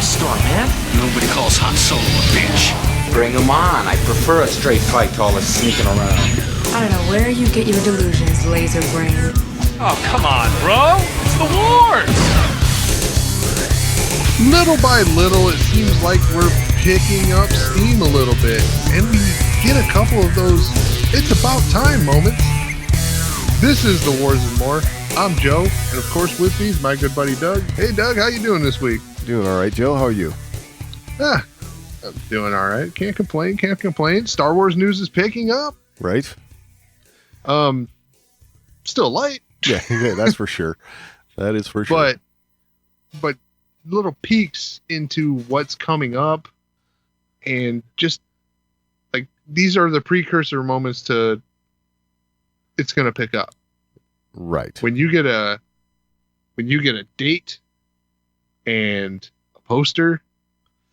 dust storm, man. Nobody calls Han Solo a bitch. Bring him on. I prefer a straight fight to all this sneaking around. I don't know where you get your delusions, laser brain. Oh, come on, bro. It's the wars. Little by little, it seems like we're picking up steam a little bit, and we get a couple of those it's about time moments. This is The Wars and More. I'm Joe, and of course with me is my good buddy Doug. Hey Doug, how you doing this week? Doing all right, Joe. How are you? I'm doing all right. Can't complain. Star Wars news is picking up. Right. Still light. Yeah, that's for sure. That is for sure. But little peeks into what's coming up, and just like these are the precursor moments to it's going to pick up. Right. When you get a date and a poster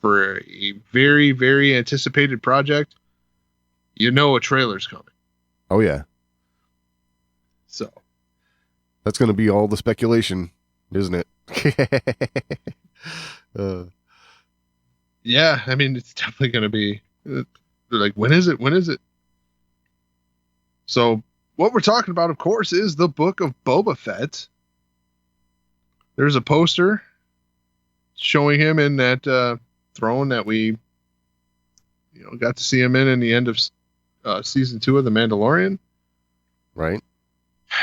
for a very, very anticipated project, you know a trailer's coming. Oh yeah. So that's going to be all the speculation, isn't it? Yeah, I mean, it's definitely going to be like, when is it? So what we're talking about, of course, is the Book of Boba Fett. There's a poster showing him in that throne that we got to see him in the end of season 2 of The Mandalorian. Right.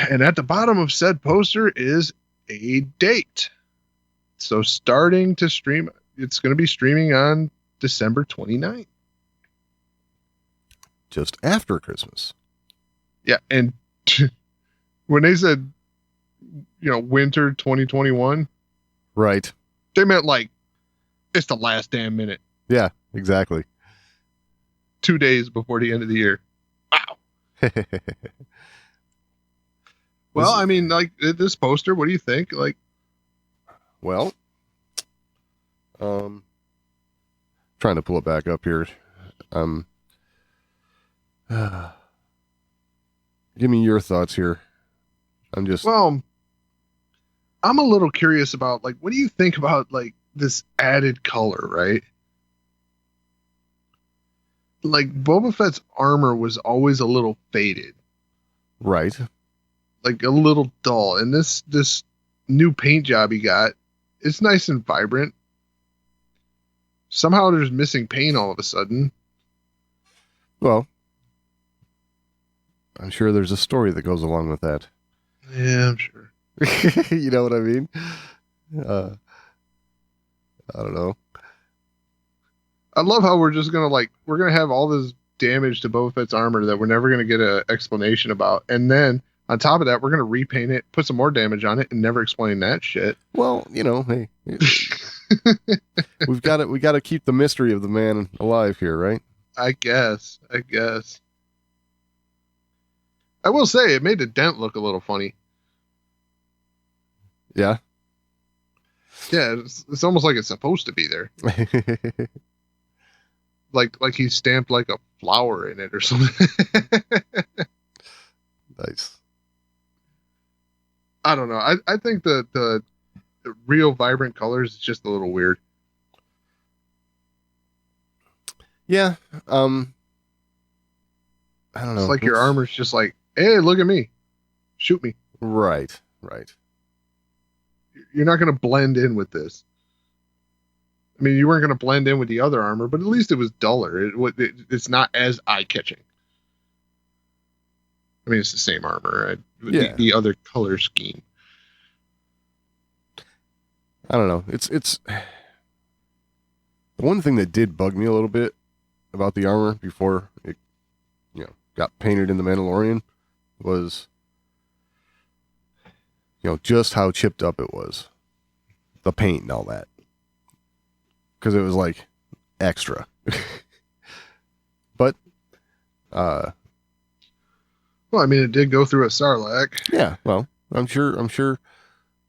And at the bottom of said poster is a date. So starting to stream, it's going to be streaming on December 29th. Just after Christmas. Yeah, and when they said, winter 2021, right, they meant like it's the last damn minute. Yeah, exactly. 2 days before the end of the year. Wow. Well, I mean, like this poster, what do you think? Like, well, trying to pull it back up here. Give me your thoughts here. I'm a little curious about, like, what do you think about, like, this added color, right? Like, Boba Fett's armor was always a little faded. Right. Like, a little dull. And this new paint job he got, it's nice and vibrant. Somehow there's missing paint all of a sudden. Well, I'm sure there's a story that goes along with that. Yeah, I'm sure. You know what I mean? I don't know. I love how we're just going to have all this damage to Boba Fett's armor that we're never going to get an explanation about. And then on top of that, we're going to repaint it, put some more damage on it, and never explain that shit. Well, hey, we got to keep the mystery of the man alive here, right? I guess. I will say it made the dent look a little funny. Yeah. Yeah, it's almost like it's supposed to be there. like he stamped like a flower in it or something. Nice. I don't know. I think the real vibrant colors is just a little weird. Yeah. I don't know. It's like your armor's just like, hey, look at me. Shoot me. Right. You're not going to blend in with this. I mean, you weren't going to blend in with the other armor, but at least it was duller. It's not as eye-catching. I mean, it's the same armor. Yeah. The other color scheme. I don't know. It's the one thing that did bug me a little bit about the armor before it, got painted in The Mandalorian was, just how chipped up it was, the paint and all that, because it was like extra. But, well, I mean, it did go through a Sarlacc. Yeah. Well, I'm sure,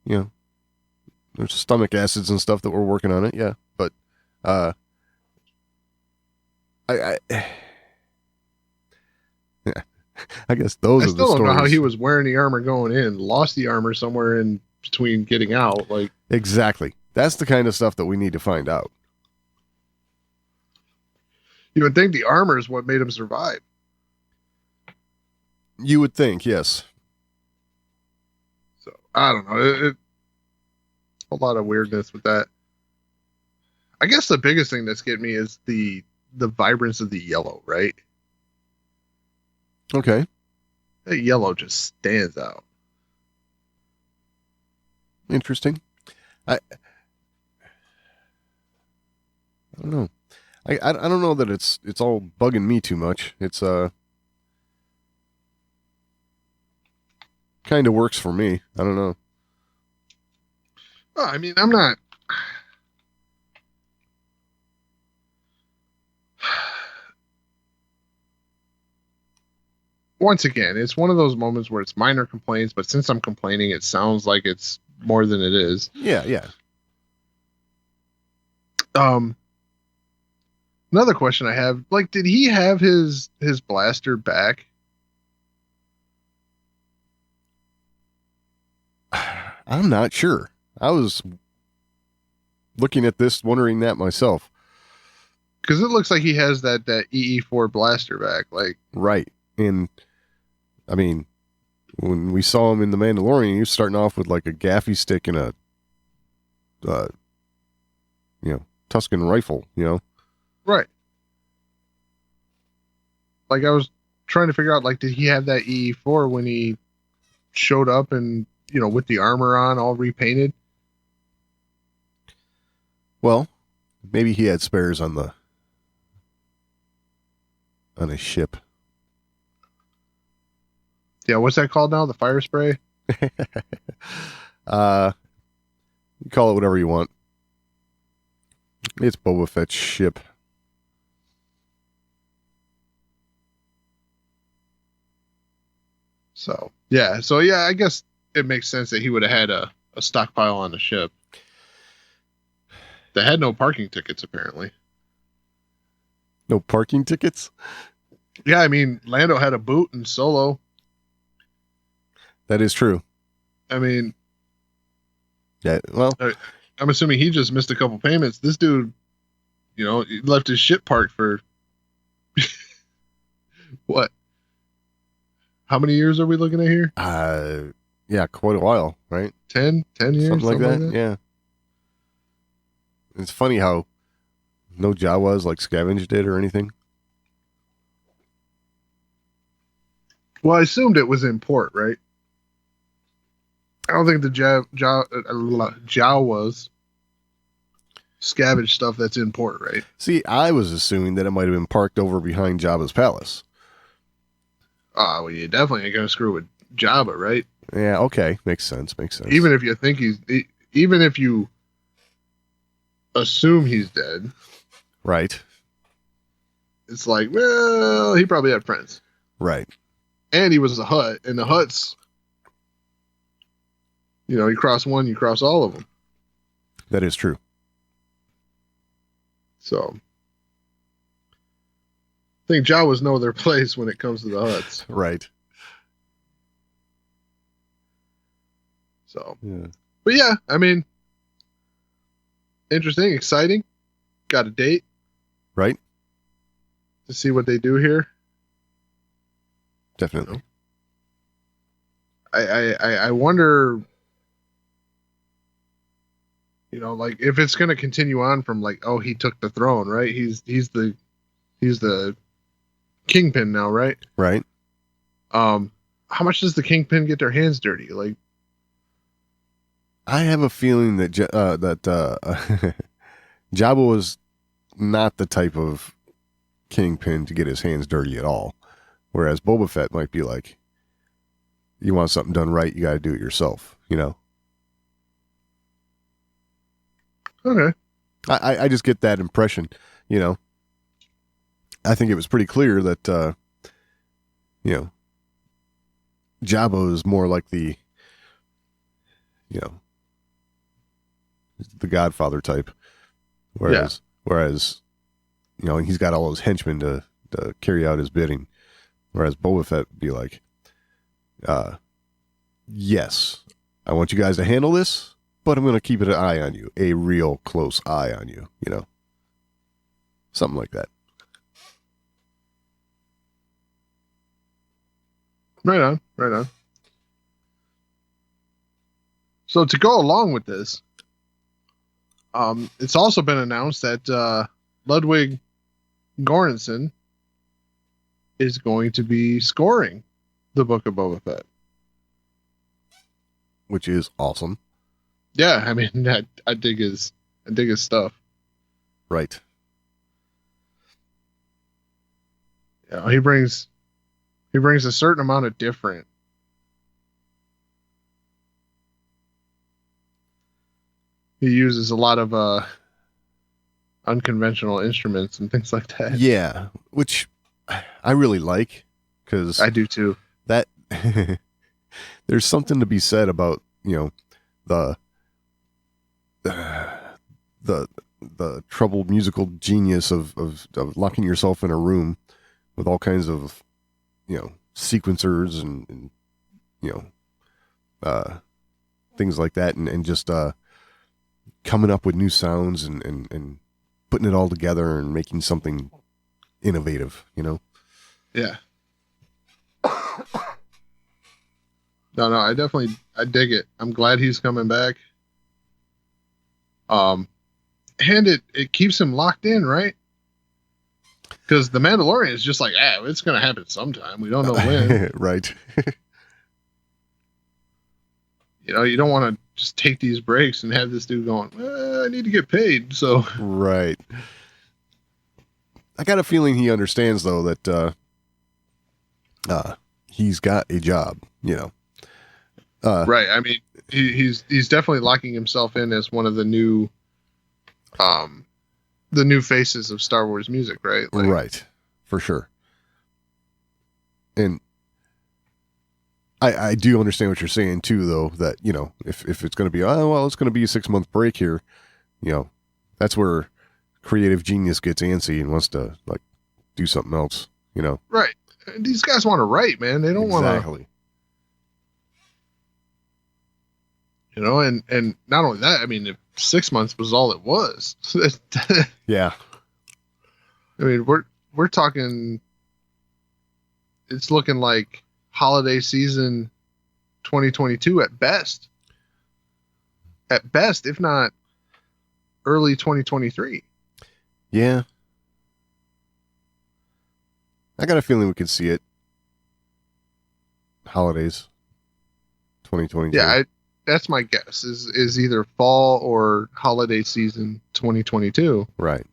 there's stomach acids and stuff that we're working on it. Yeah. But, I guess those are the stories. I still don't know how he was wearing the armor going in, lost the armor somewhere in between getting out. Like, exactly. That's the kind of stuff that we need to find out. You would think the armor is what made him survive. You would think, yes. So I don't know. A lot of weirdness with that. I guess the biggest thing that's getting me is the vibrance of the yellow, right? Okay. That yellow just stands out. Interesting. I don't know. I don't know that it's all bugging me too much. It's kind of works for me. I don't know. Well, I mean, I'm not. Once again, it's one of those moments where it's minor complaints, but since I'm complaining, it sounds like it's more than it is. Yeah. Another question I have, like, did he have his blaster back? I'm not sure. I was looking at this, wondering that myself. Because it looks like he has that EE4 blaster back. Like, right. And, I mean, when we saw him in The Mandalorian, he was starting off with like a gaffy stick and a, Tuscan rifle, Right. Like, I was trying to figure out, like, did he have that EE4 when he showed up and, with the armor on, all repainted? Well, maybe he had spares on his ship. Yeah, what's that called now? The fire spray? You call it whatever you want. It's Boba Fett's ship. So yeah, I guess it makes sense that he would have had a stockpile on the ship. They had no parking tickets, apparently. No parking tickets? Yeah, I mean, Lando had a boot and Solo. That is true. I mean, yeah. Well, I'm assuming he just missed a couple payments. This dude, he left his ship parked for what? How many years are we looking at here? Yeah, quite a while, right? 10 years, something like that. Yeah. It's funny how no Jawas like scavenged it or anything. Well, I assumed it was in port, right? I don't think the Jawas scavenge stuff that's in port, right? See, I was assuming that it might have been parked over behind Jabba's palace. Well, you definitely ain't gonna screw with Jabba, right? Yeah, okay, makes sense. Even if you think even if you assume he's dead, right? It's like, well, he probably had friends, right? And he was a Hutt, and the Hutts, you cross one, you cross all of them. That is true. So, I think Jawas know their place when it comes to the Hutts. Right. So, yeah. But yeah, I mean, interesting, exciting. Got a date. Right. To see what they do here. Definitely. I wonder, like if it's going to continue on from like, oh, he took the throne, right? He's the kingpin now, right? Right. How much does the kingpin get their hands dirty? Like, I have a feeling that Jabba was not the type of kingpin to get his hands dirty at all. Whereas Boba Fett might be like, you want something done right, you got to do it yourself, Okay. I just get that impression, I think it was pretty clear that, Jabba is more like the Godfather type. Whereas, he's got all his henchmen to carry out his bidding. Whereas Boba Fett would be like, yes, I want you guys to handle this, but I'm going to keep an eye on you, a real close eye on you, you know, something like that. Right on, right on. So to go along with this, it's also been announced that Ludwig Göransson is going to be scoring the Book of Boba Fett, Which is awesome. Yeah, I mean, I dig his stuff. Right. Yeah, he brings a certain amount of different. He uses a lot of unconventional instruments and things like that. Yeah, which I really like, because I do too. That there's something to be said about, you know, the troubled musical genius of locking yourself in a room with all kinds of, you know, sequencers and you know, things like that, and just coming up with new sounds and putting it all together and making something innovative, you know? Yeah. No, I dig it. I'm glad he's coming back. And it keeps him locked in, right? Because the Mandalorian is just like, it's going to happen sometime. We don't know when. Right. You know, you don't want to just take these breaks and have this dude going, I need to get paid. So right. I got a feeling he understands, though, that he's got a job, you know. Right. I mean, he's definitely locking himself in as one of the new faces of Star Wars music, right? Like, right. For sure. And I do understand what you're saying too, though, that, you know, if it's going to be, it's going to be a 6-month break here, you know, that's where creative genius gets antsy and wants to, like, do something else, you know. Right. And these guys want to write, man. They don't want to. Exactly. You know, and not only that, I mean, if 6 months was all it was. Yeah. I mean, we're talking, it's looking like holiday season 2022 at best. At best, if not early 2023. Yeah. I got a feeling we could see it. Holidays 2022. Yeah, that's my guess. Is either fall or holiday season 2022. Right.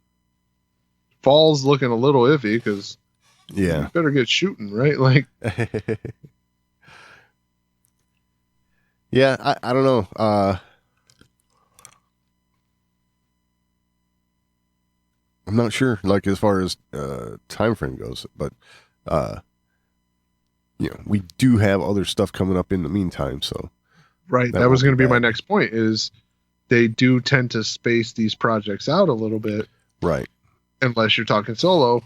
Fall's looking a little iffy because yeah, you better get shooting, right? Like, yeah, I don't know. I'm not sure, like, as far as time frame goes, but you know, we do have other stuff coming up in the meantime, so right. That was going to be my next point. Is they do tend to space these projects out a little bit, right? Unless you're talking Solo,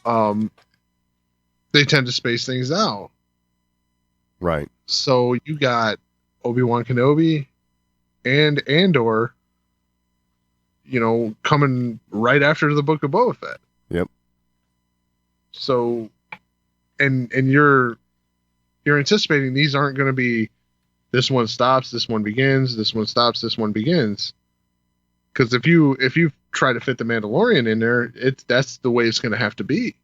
they tend to space things out, right? So you got Obi-Wan Kenobi and Andor, you know, coming right after the Book of Boba Fett. Yep. So, and you're anticipating these aren't going to be, this one stops, this one begins, this one stops, this one begins. Because if you try to fit the Mandalorian in there, that's the way it's going to have to be.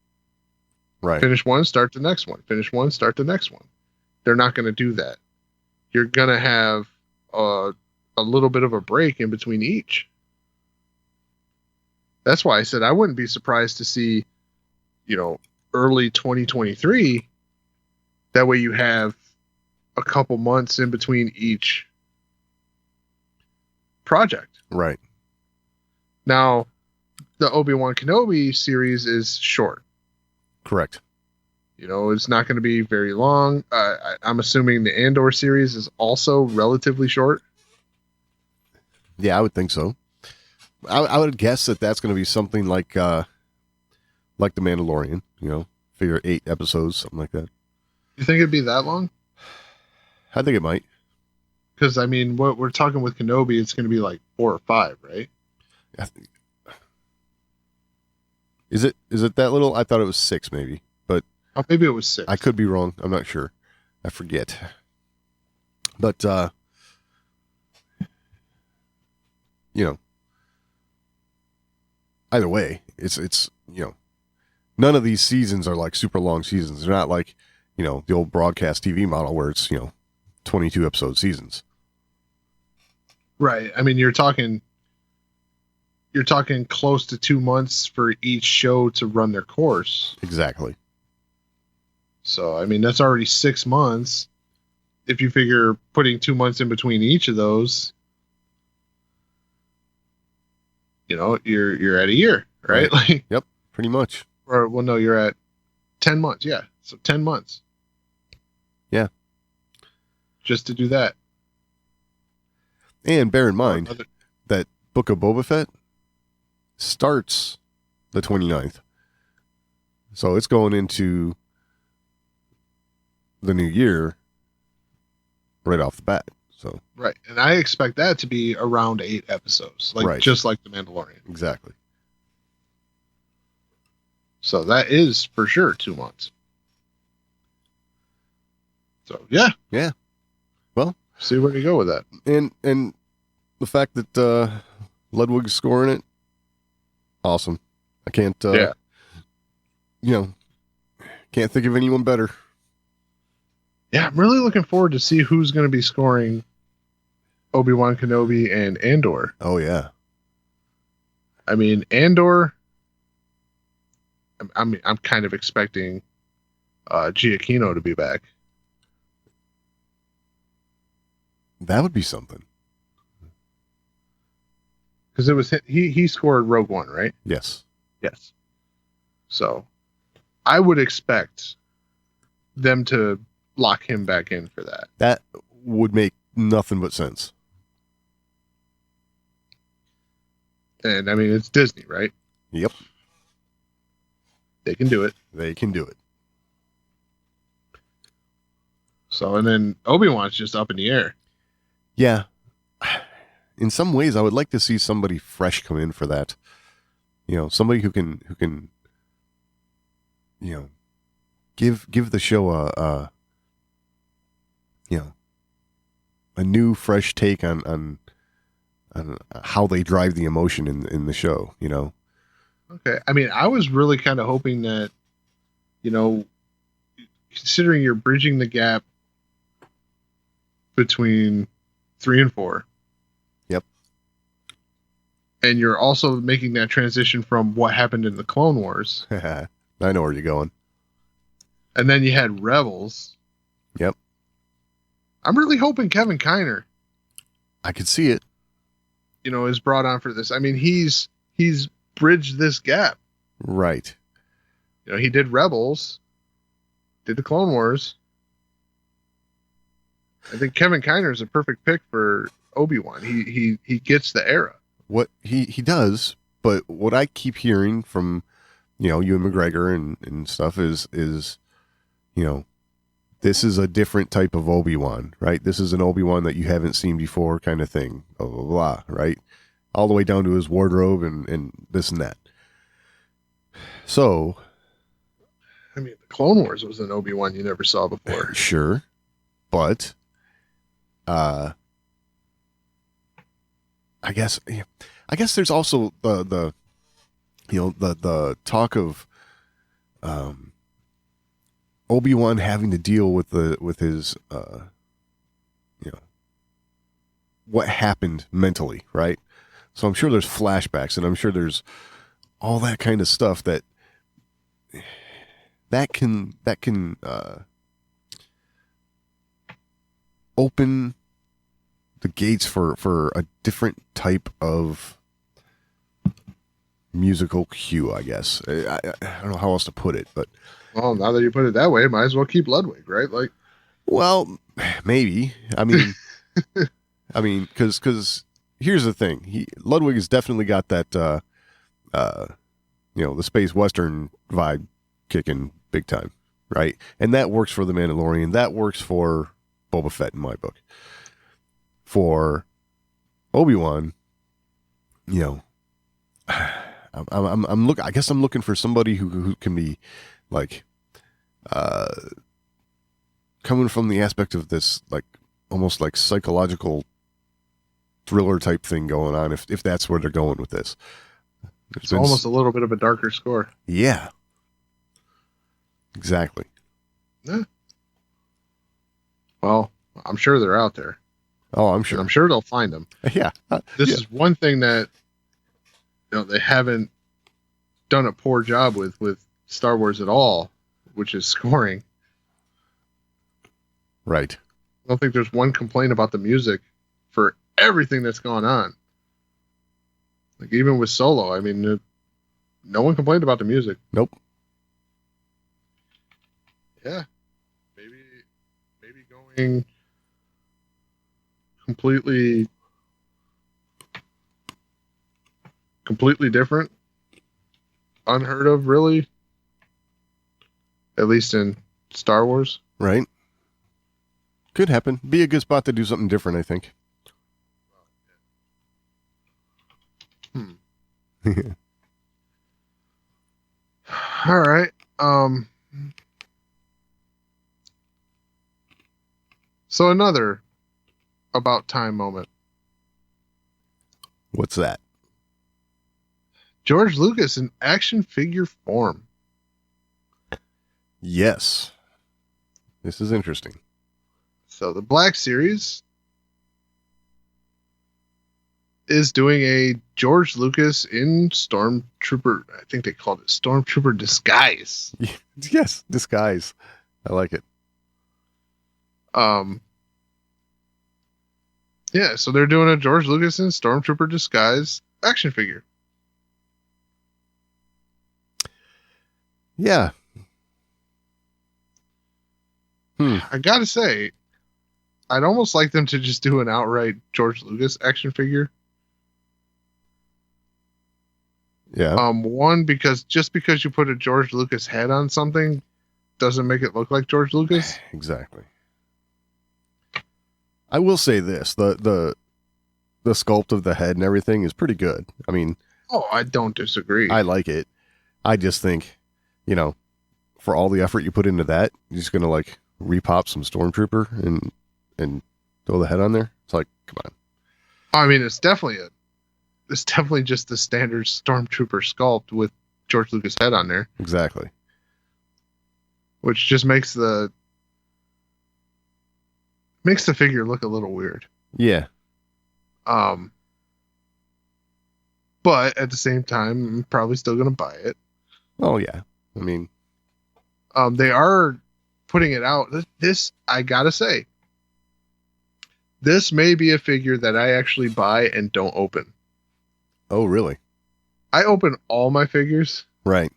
Right. Finish one, start the next one. Finish one, start the next one. They're not going to do that. You're going to have a little bit of a break in between each. That's why I said I wouldn't be surprised to see, you know, early 2023. That way you have a couple months in between each project. Right. Now, the Obi-Wan Kenobi series is short. Correct. You know, it's not going to be very long. I'm assuming the Andor series is also relatively short. Yeah, I would think so. I would guess that that's going to be something like The Mandalorian, you know, figure 8 episodes, something like that. You think it'd be that long? I think it might. Because, I mean, what we're talking with Kenobi, it's going to be like 4 or 5, right? I think, is it that little? I thought it was 6 maybe, but Oh, maybe it was 6. I could be wrong. I'm not sure. I forget. But either way, it's none of these seasons are like super long seasons. They're not like, the old broadcast TV model where it's, 22 episode seasons. Right. I mean, you're talking close to 2 months for each show to run their course. Exactly. So, I mean, that's already 6 months. If you figure putting 2 months in between each of those, you're at a year, right? Like, yep, pretty much. Or, well, no, you're at 10 months. Yeah. So 10 months. Yeah. Just to do that. And bear in mind that Book of Boba Fett starts the 29th. So it's going into the new year right off the bat. So right. And I expect that to be around 8 episodes. Just like The Mandalorian. Exactly. So that is for sure 2 months. So yeah. Yeah. Well, see where to go with that. And the fact that Ludwig's scoring it, awesome. I can't can't think of anyone better. Yeah, I'm really looking forward to see who's going to be scoring Obi-Wan Kenobi and Andor. Oh yeah. I mean, Andor, I'm kind of expecting Giacchino to be back. That would be something. Because it was he scored Rogue One, right? Yes. Yes. So, I would expect them to lock him back in for that. That would make nothing but sense. And I mean, it's Disney, right? Yep. They can do it. They can do it. So, and then Obi-Wan's just up in the air. Yeah. In some ways, I would like to see somebody fresh come in for that. Somebody who can give the show a new, fresh take on how they drive the emotion in the show. Okay. I mean, I was really kind of hoping that, considering you're bridging the gap between 3 and 4. Yep. And you're also making that transition from what happened in the Clone Wars. I know where you're going. And then you had Rebels. Yep. I'm really hoping Kevin Kiner, I could see it. is brought on for this. I mean, he's bridged this gap. Right. He did Rebels, did the Clone Wars. I think Kevin Kiner is a perfect pick for Obi-Wan. He gets the era. What he does, but what I keep hearing from, Ewan McGregor and stuff is, this is a different type of Obi-Wan, right? This is an Obi-Wan that you haven't seen before kind of thing, blah, blah, blah, right? All the way down to his wardrobe and this and that. So, I mean, the Clone Wars was an Obi-Wan you never saw before. Sure. But, I guess there's also the talk of Obi-Wan having to deal with his what happened mentally, right? So I'm sure there's flashbacks, and I'm sure there's all that kind of stuff that can open the gates for a different type of musical cue, I guess. I don't know how else to put it, but well, now that you put it that way, might as well keep Ludwig, right? Like, well, maybe. I mean, because here's the thing: Ludwig has definitely got that, the space western vibe kicking big time, right? And that works for the Mandalorian. That works for Boba Fett in my book. for Obi-Wan, you know, I guess I'm looking for somebody who can be like, coming from the aspect of this, like, almost like psychological thriller type thing going on, if that's where they're going with this. It's almost a little bit of a darker score. Yeah. Exactly. Yeah. Well, I'm sure they're out there. Oh, I'm sure. I'm sure they'll find them. Yeah. This is one thing that, you know, they haven't done a poor job with Star Wars at all, which is scoring. Right. I don't think there's one complaint about the music for everything that's gone on. Like, even with Solo, I mean, no one complained about the music. Nope. Yeah. Maybe going completely different. Unheard of, really. At least in Star Wars. Right. Could happen. Be a good spot to do something different, I think. All right. So another about time moment. What's that? George Lucas in action figure form. Yes. This is interesting. So the Black Series is doing a George Lucas in Stormtrooper, I think they called it Stormtrooper disguise. Yes, disguise. I like it. Yeah, so they're doing a George Lucas in Stormtrooper disguise action figure. Yeah. I gotta say, I'd almost like them to just do an outright George Lucas action figure. Yeah. One, because you put a George Lucas head on something doesn't make it look like George Lucas. Exactly. I will say this, the sculpt of the head and everything is pretty good. I mean, I don't disagree. I like it. I just think, you know, for all the effort you put into that, you're just gonna like repop some Stormtrooper and throw the head on there. It's like, come on. I mean, it's definitely just the standard Stormtrooper sculpt with George Lucas head on there. Exactly. Which just makes the figure look a little weird. Yeah. But at the same time, I'm probably still going to buy it. Oh yeah. I mean, they are putting it out. This, I gotta say, this may be a figure that I actually buy and don't open. oh really? I open all my figures. Right.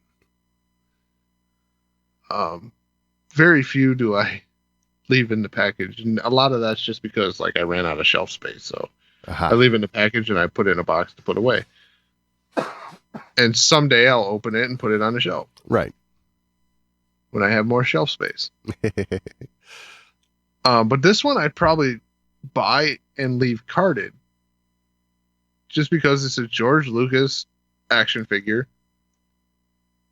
Very few do I leave in the package, and a lot of that's just because like I ran out of shelf space, so I leave in the package and I put it in a box to put away. And someday I'll open it and put it on the shelf. Right. When I have more shelf space. But this one I'd probably buy and leave carded. Just because it's a George Lucas action figure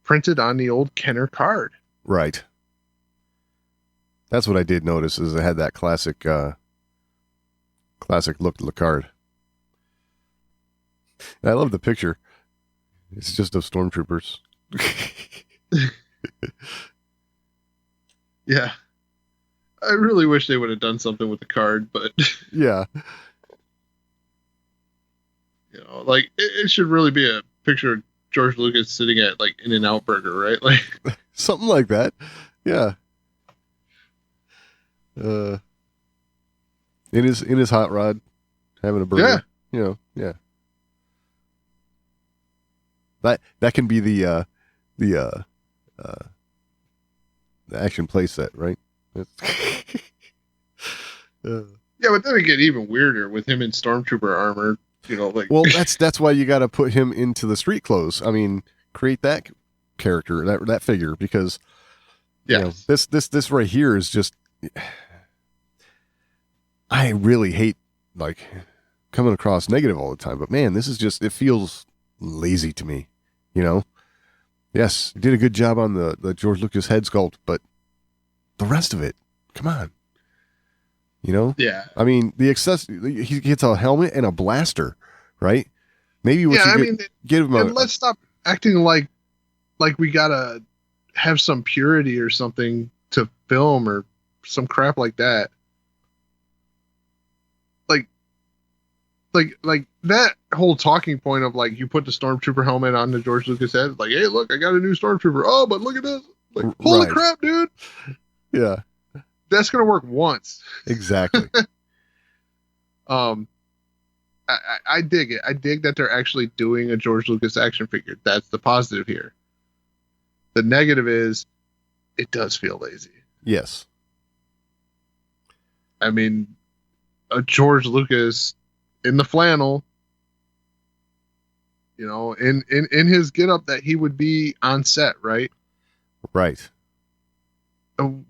printed on the old Kenner card. Right. That's what I did notice, is it had that classic look to the card. And I love the picture. It's just of stormtroopers. Yeah. I really wish they would have done something with the card, but yeah. You know, like it should really be a picture of George Lucas sitting at like In-N-Out Burger, right? Like something like that. Yeah. In his hot rod, having a burger. Yeah. You know, yeah. That can be the action play set, right? Yeah, but then it get even weirder with him in Stormtrooper armor. You know, like well, that's why you got to put him into the street clothes. I mean, create that character, that figure, because you know, this right here is just. I really hate like coming across negative all the time, but man, this is just, it feels lazy to me, you know? Yes, did a good job on the George Lucas head sculpt, but the rest of it, come on. You know? Yeah. I mean, he gets a helmet and a blaster, right? Maybe what give him and let's stop acting like we gotta have some purity or something to film or some crap like that. Like that whole talking point of like you put the Stormtrooper helmet on the George Lucas head, like, hey, look, I got a new Stormtrooper. Oh, but look at this. Like, holy crap, dude. Yeah. That's gonna work once. Exactly. I dig it. I dig that they're actually doing a George Lucas action figure. That's the positive here. The negative is it does feel lazy. Yes. I mean, a George Lucas in the flannel, you know, in his getup that he would be on set, right? Right.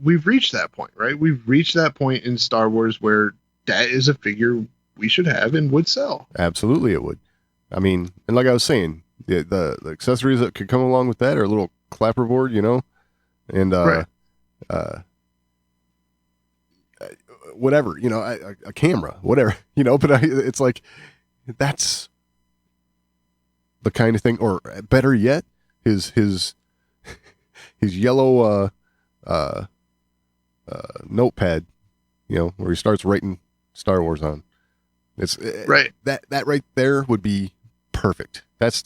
We've reached that point, right? We've reached that point in Star Wars where that is a figure we should have and would sell. Absolutely, it would. I mean, and like I was saying, the accessories that could come along with that are a little clapperboard, you know, and whatever, you know, a camera, whatever, you know. But it's like that's the kind of thing, or better yet, his yellow notepad, you know, where he starts writing Star Wars on. It's right. That right there would be perfect. That's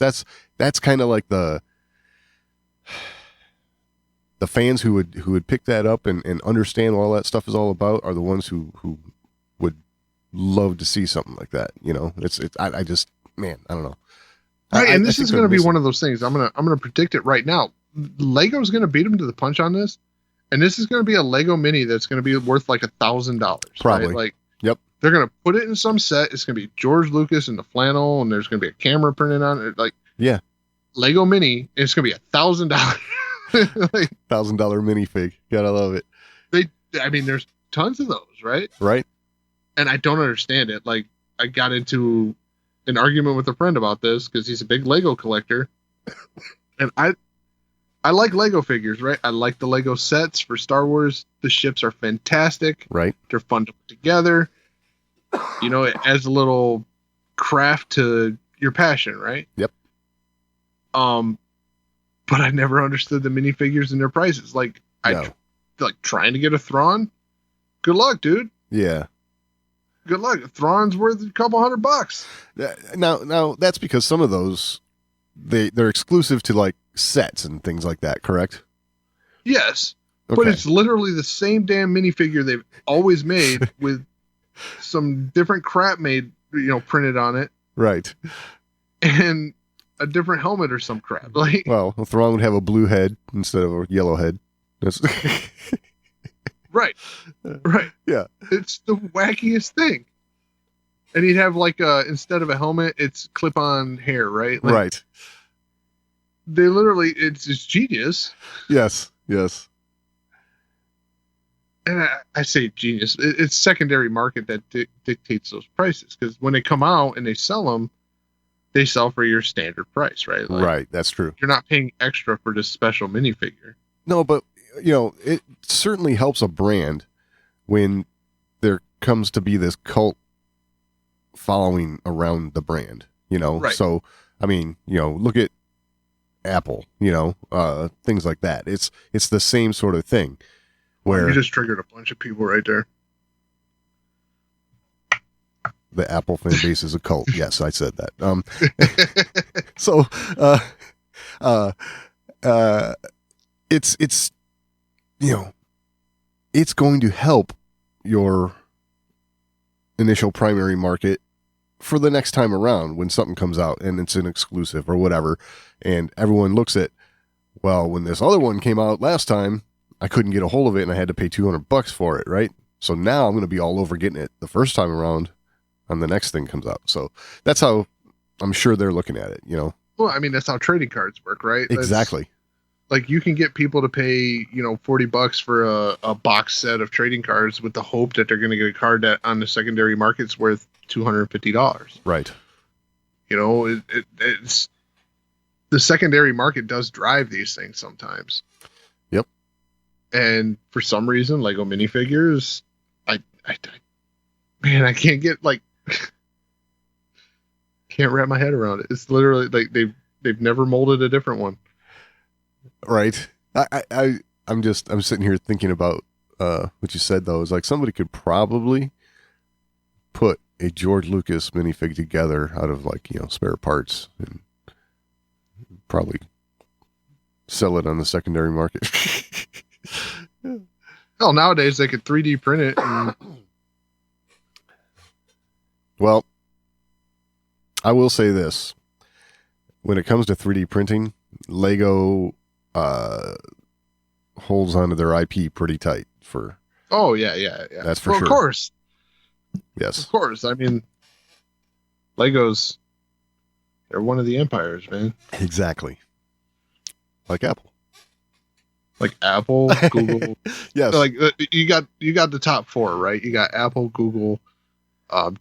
kind of like the fans who would pick that up and understand what all that stuff is all about are the ones who would love to see something like that. You know, I just, man, I don't know. Right, and this is going to be one of those things. I'm gonna predict it right now. Lego's going to beat him to the punch on this, and this is going to be a Lego Mini that's going to be worth like $1,000. Probably. Right? Like, yep. They're going to put it in some set. It's going to be George Lucas in the flannel, and there's going to be a camera printed on it. Like, yeah, Lego Mini. And it's going to be $1,000. Like, $1,000 minifig. Gotta love it. I mean, there's tons of those, right? Right. And I don't understand it. Like, I got into an argument with a friend about this because he's a big Lego collector, and I like Lego figures, right? I like the Lego sets for Star Wars. The ships are fantastic. Right. They're fun to put together. You know, it adds a little craft to your passion, right? Yep. But I never understood the minifigures and their prices. Like, like trying to get a Thrawn. Good luck, dude. Yeah. Good luck. Thrawn's worth a couple $100. Now that's because some of those they're exclusive to like sets and things like that, correct? Yes. Okay. But it's literally the same damn minifigure they've always made with some different crap made, you know, printed on it. Right. And a different helmet or some crap. Like, well, Thrawn would have a blue head instead of a yellow head. Right. Yeah. It's the wackiest thing. And he'd have like instead of a helmet, it's clip-on hair, right? Like, right. They literally, it's genius. Yes. And I say genius. It's secondary market that dictates those prices, because when they come out and they sell them, they sell for your standard price, right? Like, right, that's true. You're not paying extra for this special minifigure. No, but, you know, it certainly helps a brand when there comes to be this cult following around the brand, you know? Right. So, I mean, you know, look at Apple, you know, things like that. It's the same sort of thing. Where you just triggered a bunch of people right there. The Apple fan base is a cult. Yes, I said that. So, it's you know, it's going to help your initial primary market for the next time around when something comes out and it's an exclusive or whatever, and everyone looks at, well, when this other one came out last time, I couldn't get a hold of it and I had to pay $200 for it, right? So now I'm going to be all over getting it the first time around on the next thing comes out. So that's how I'm sure they're looking at it, you know? Well, I mean, that's how trading cards work, right? Exactly. like you can get people to pay, $40 for a box set of trading cards with the hope that they're going to get a card that on the secondary market's worth $250. Right. It's the secondary market does drive these things sometimes. Yep. And for some reason, Lego minifigures, man, I can't get can't wrap my head around it. It's literally like they've never molded a different one. Right. I'm sitting here thinking about what you said though. Is like somebody could probably put a George Lucas minifig together out of spare parts and probably sell it on the secondary market. Hell, nowadays they could 3D print it. And... Well, I will say this: when it comes to 3D printing, Lego holds onto their IP pretty tight. Oh yeah. That's for sure. Of course. Yes. Of course. I mean, Legos, they're one of the empires, man. Exactly. Like Apple. Like Apple, Google. Yes. Like you got the top four, right? You got Apple, Google,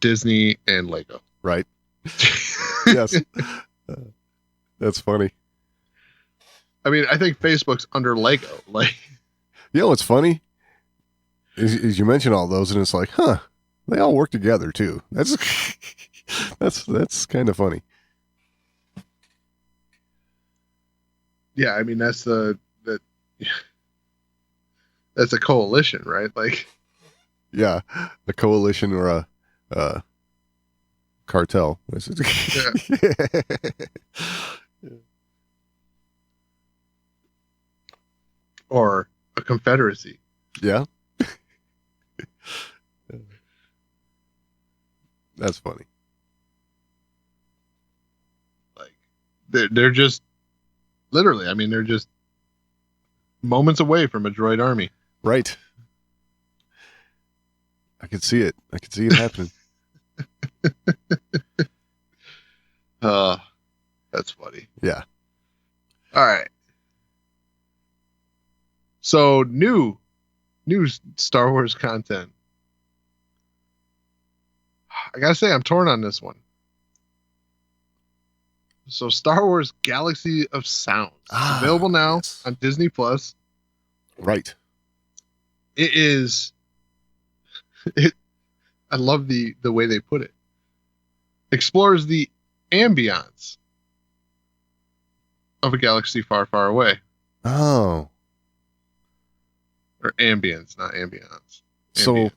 Disney, and Lego. Right. Yes. That's funny. I mean, I think Facebook's under Lego. Like, what's funny is you mention all those, and it's like, they all work together too. That's kind of funny. Yeah, I mean that's a coalition, right? Like, yeah, a coalition or a cartel. Yeah. Or a confederacy. Yeah. That's funny. Like they're just literally, I mean, they're just moments away from a droid army. Right. I could see it. I could see it happening. That's funny. Yeah. All right. So new Star Wars content. I gotta say, I'm torn on this one. So Star Wars Galaxy of Sounds. It's available now on Disney Plus. Right. It is. I love the way they put it. Explores the ambience of a galaxy far, far away. Oh. Or ambience, not ambience. So,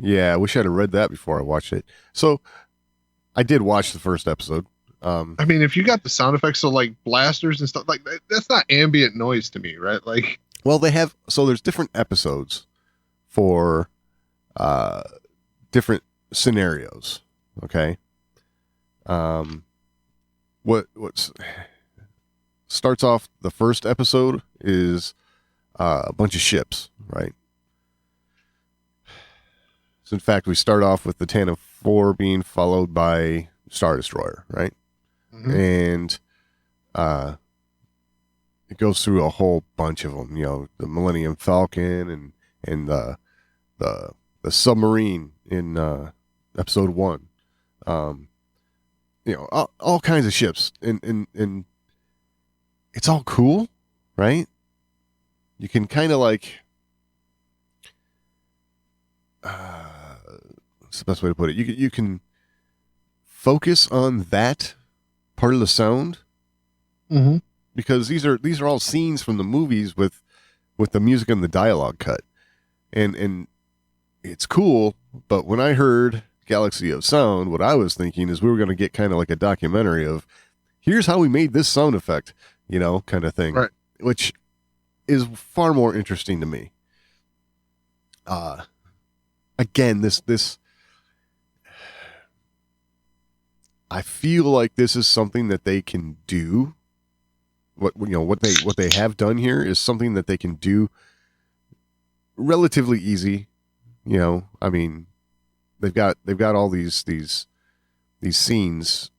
yeah, I wish I'd have read that before I watched it. So, I did watch the first episode. I mean, if you got the sound effects, so like blasters and stuff, like that's not ambient noise to me, right? Like, well, there's different episodes for different scenarios. Okay. What's starts off the first episode is a bunch of ships, right? So in fact, we start off with the Tantive 4 being followed by Star Destroyer, right? Mm-hmm. And it goes through a whole bunch of them, the Millennium Falcon and the submarine in episode 1. All kinds of ships, and it's all cool, right? You can kind of like, what's the best way to put it? You can focus on that part of the sound, mm-hmm. because these are all scenes from the movies with the music and the dialogue cut, and it's cool. But when I heard Galaxy of Sound, what I was thinking is we were going to get kind of like a documentary of here's how we made this sound effect, kind of thing, right? Which is far more interesting to me. Again, this I feel like this is something that they can do. What they have done here is something that they can do relatively easy. I mean, they've got all these scenes,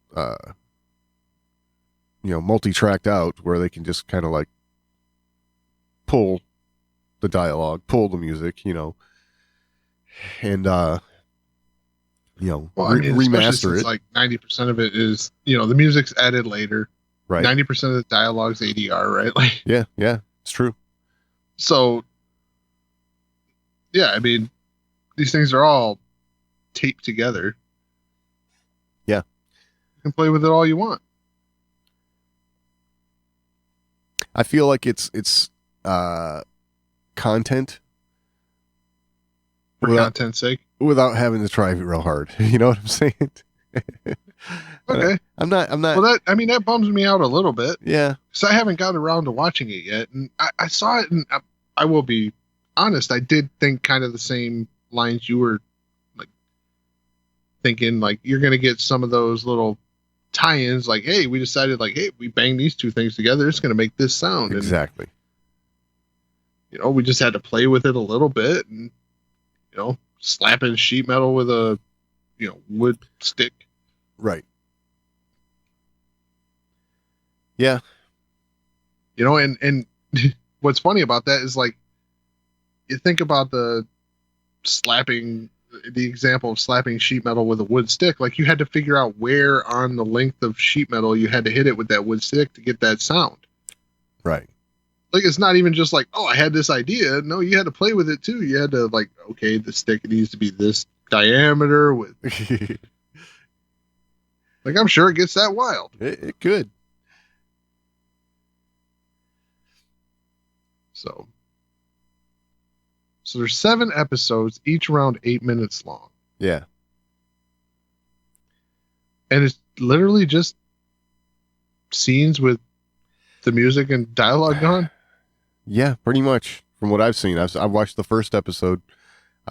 multi-tracked out where they can just kind of like pull the dialogue, pull the music, and Well, I mean, especially remaster since it. like 90% of it is, the music's added later. Right. 90% of the dialogue's ADR, right? Like, Yeah, it's true. so, yeah, I mean, these things are all taped together. Yeah. You can play with it all you want. I feel like it's content For content's sake. without having to try real hard. You know what I'm saying? Okay. I'm not. Well, that bums me out a little bit. Yeah. Because I haven't gotten around to watching it yet. And I saw it, and I will be honest, I did think kind of the same lines you were like thinking, like you're going to get some of those little tie-ins, like, hey, we decided, like, hey, we bang these two things together, it's going to make this sound. Exactly. And, we just had to play with it a little bit and, slapping sheet metal with a, wood stick. Right. Yeah. And what's funny about that is, like, you think about the example of slapping sheet metal with a wood stick, like you had to figure out where on the length of sheet metal you had to hit it with that wood stick to get that sound. Right. Like, it's not even just like, oh, I had this idea. No, you had to play with it too. You had to, like, okay, the stick needs to be this diameter with like, I'm sure it gets that wild. It could. So there's 7 episodes, each around 8 minutes long. Yeah. And it's literally just scenes with the music and dialogue gone. Yeah, pretty much. From what I've seen, I've watched the first episode.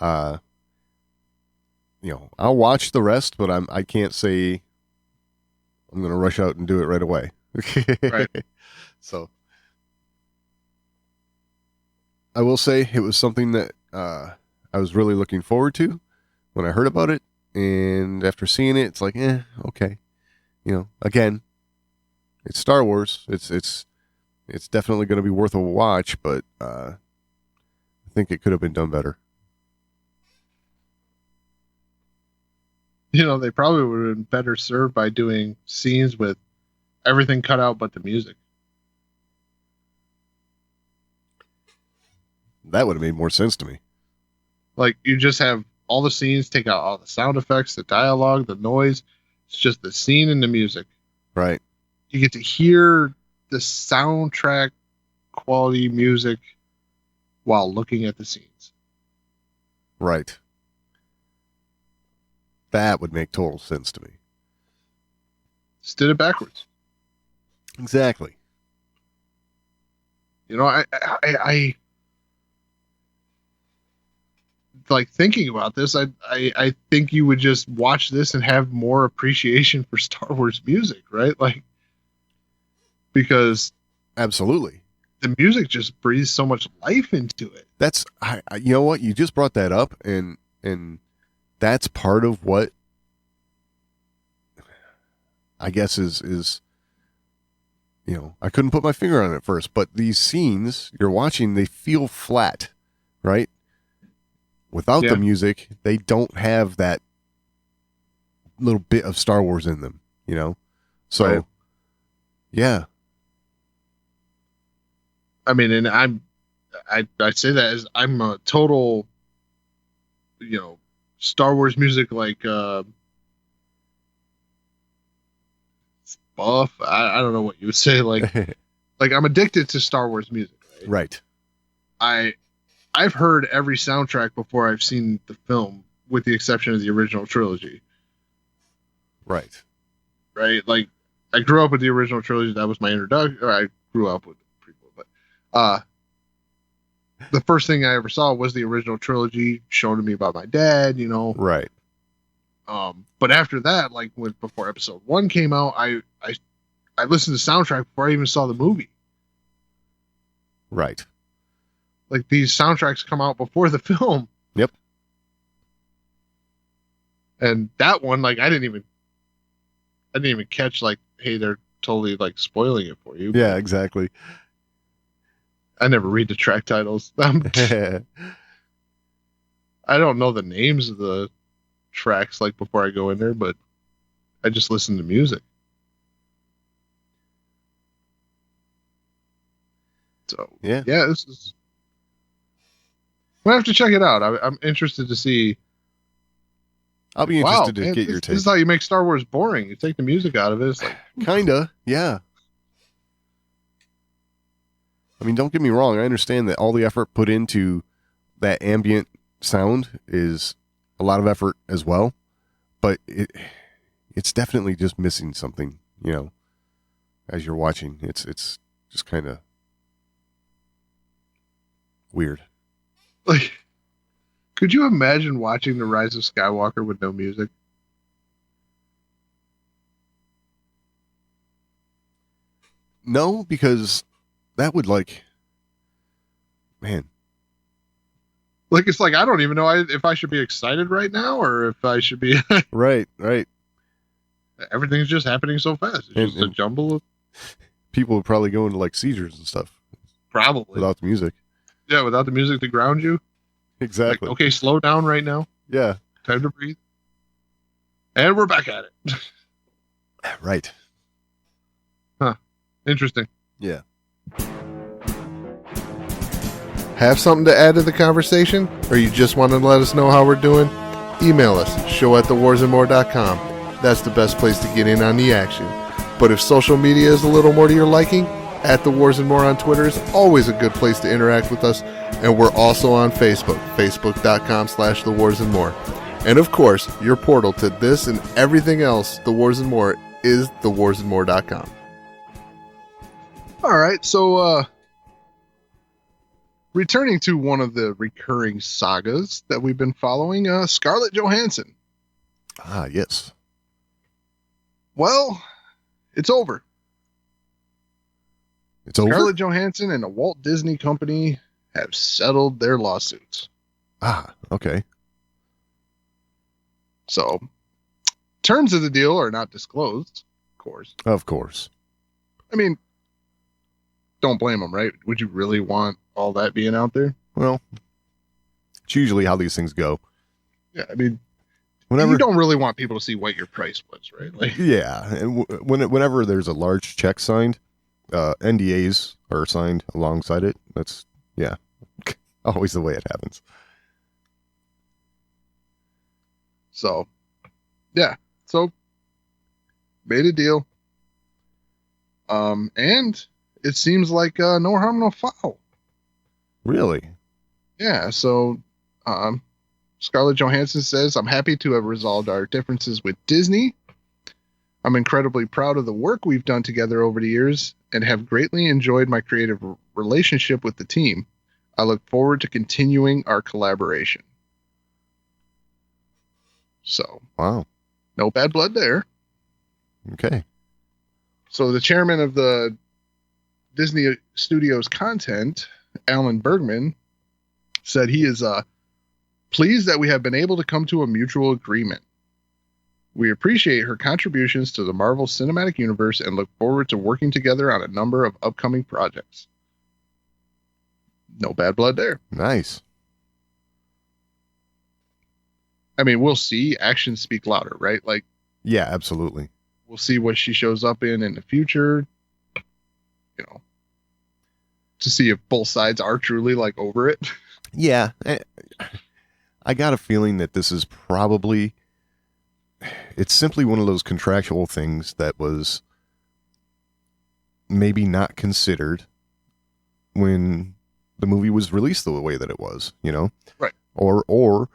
I'll watch the rest, but I can't say I'm going to rush out and do it right away. Right. So I will say it was something that I was really looking forward to when I heard about it, and after seeing it, it's like, okay. Again, it's Star Wars. It's definitely going to be worth a watch, but I think it could have been done better. They probably would have been better served by doing scenes with everything cut out but the music. That would have made more sense to me. Like, you just have all the scenes, take out all the sound effects, the dialogue, the noise. It's just the scene and the music. Right. You get to hear the soundtrack quality music while looking at the scenes. Right. That would make total sense to me. Just did it backwards. Exactly. I like thinking about this. I think you would just watch this and have more appreciation for Star Wars music, right? Like, because absolutely, the music just breathes so much life into it. That's you know what, you just brought that up, and that's part of what I guess is I couldn't put my finger on it at first, but these scenes you're watching, they feel flat, right? Without the music, they don't have that little bit of Star Wars in them, So, right. Yeah. I mean, and I say that as I'm a total, Star Wars music, like, buff. I don't know what you would say. Like, like I'm addicted to Star Wars music. Right. I've heard every soundtrack before I've seen the film, with the exception of the original trilogy. Right. Right. Like, I grew up with the original trilogy. That was my introduction. Or I grew up with the prequel, but the first thing I ever saw was the original trilogy shown to me by my dad. Right. But after that, like before Episode 1 came out, I listened to the soundtrack before I even saw the movie. Right. Like, these soundtracks come out before the film. Yep. And that one, like, I didn't even catch, like, hey, they're totally, like, spoiling it for you. Yeah, exactly. I never read the track titles. I don't know the names of the tracks like before I go in there, but I just listen to music. So yeah, this is. I'm gonna have to check it out. I'm interested to see. I'll be interested to get your take. This is how you make Star Wars boring. You take the music out of it. It's like kinda, yeah. I mean, don't get me wrong. I understand that all the effort put into that ambient sound is a lot of effort as well, but it's definitely just missing something, you know, as you're watching. It's just kind of weird. Like, could you imagine watching The Rise of Skywalker with no music? No, because that would man. Like, it's like, I don't even know if I should be excited right now or if I should be. Right. Everything's just happening so fast. It's just a jumble of. People would probably go into like seizures and stuff. Probably. Without the music. Yeah, without the music to ground you. Exactly. Like, okay, slow down right now. Yeah. Time to breathe. And we're back at it. Right. Huh. Interesting. Yeah. Have something to add to the conversation? Or you just want to let us know how we're doing? Email us, show@thewarsandmore.com. That's the best place to get in on the action. But if social media is a little more to your liking, @TheWarsandMore on Twitter is always a good place to interact with us. And we're also on Facebook, facebook.com/TheWarsandMore. And of course, your portal to this and everything else, The Wars and More, is thewarsandmore.com. All right, so returning to one of the recurring sagas that we've been following, Scarlett Johansson. Ah, yes. Well, it's over. It's over? Scarlett Johansson and the Walt Disney Company have settled their lawsuits. Ah, okay. So, terms of the deal are not disclosed, of course. Of course. I mean, don't blame them, right? Would you really want all that being out there? Well, it's usually how these things go. Yeah, I mean, whenever you don't really want people to see what your price was, right? Like, yeah, and whenever there's a large check signed, NDAs are signed alongside it. That's, yeah, always the way it happens. So, yeah. So, made a deal. And it seems like no harm, no foul. Really? Yeah, so Scarlett Johansson says, "I'm happy to have resolved our differences with Disney. I'm incredibly proud of the work we've done together over the years and have greatly enjoyed my creative relationship with the team. I look forward to continuing our collaboration." So, wow. No bad blood there. Okay. So the chairman of the Disney Studios content, Alan Bergman, said he is pleased that we have been able to come to a mutual agreement. We appreciate her contributions to the Marvel Cinematic Universe and look forward to working together on a number of upcoming projects. No bad blood there. Nice. I mean, we'll see. Actions speak louder, right? Like, yeah, absolutely. We'll see what she shows up in the future, you know, to see if both sides are truly like over it. Yeah. I got a feeling that this is probably, it's simply one of those contractual things that was maybe not considered when the movie was released the way that it was, you know? Right. Or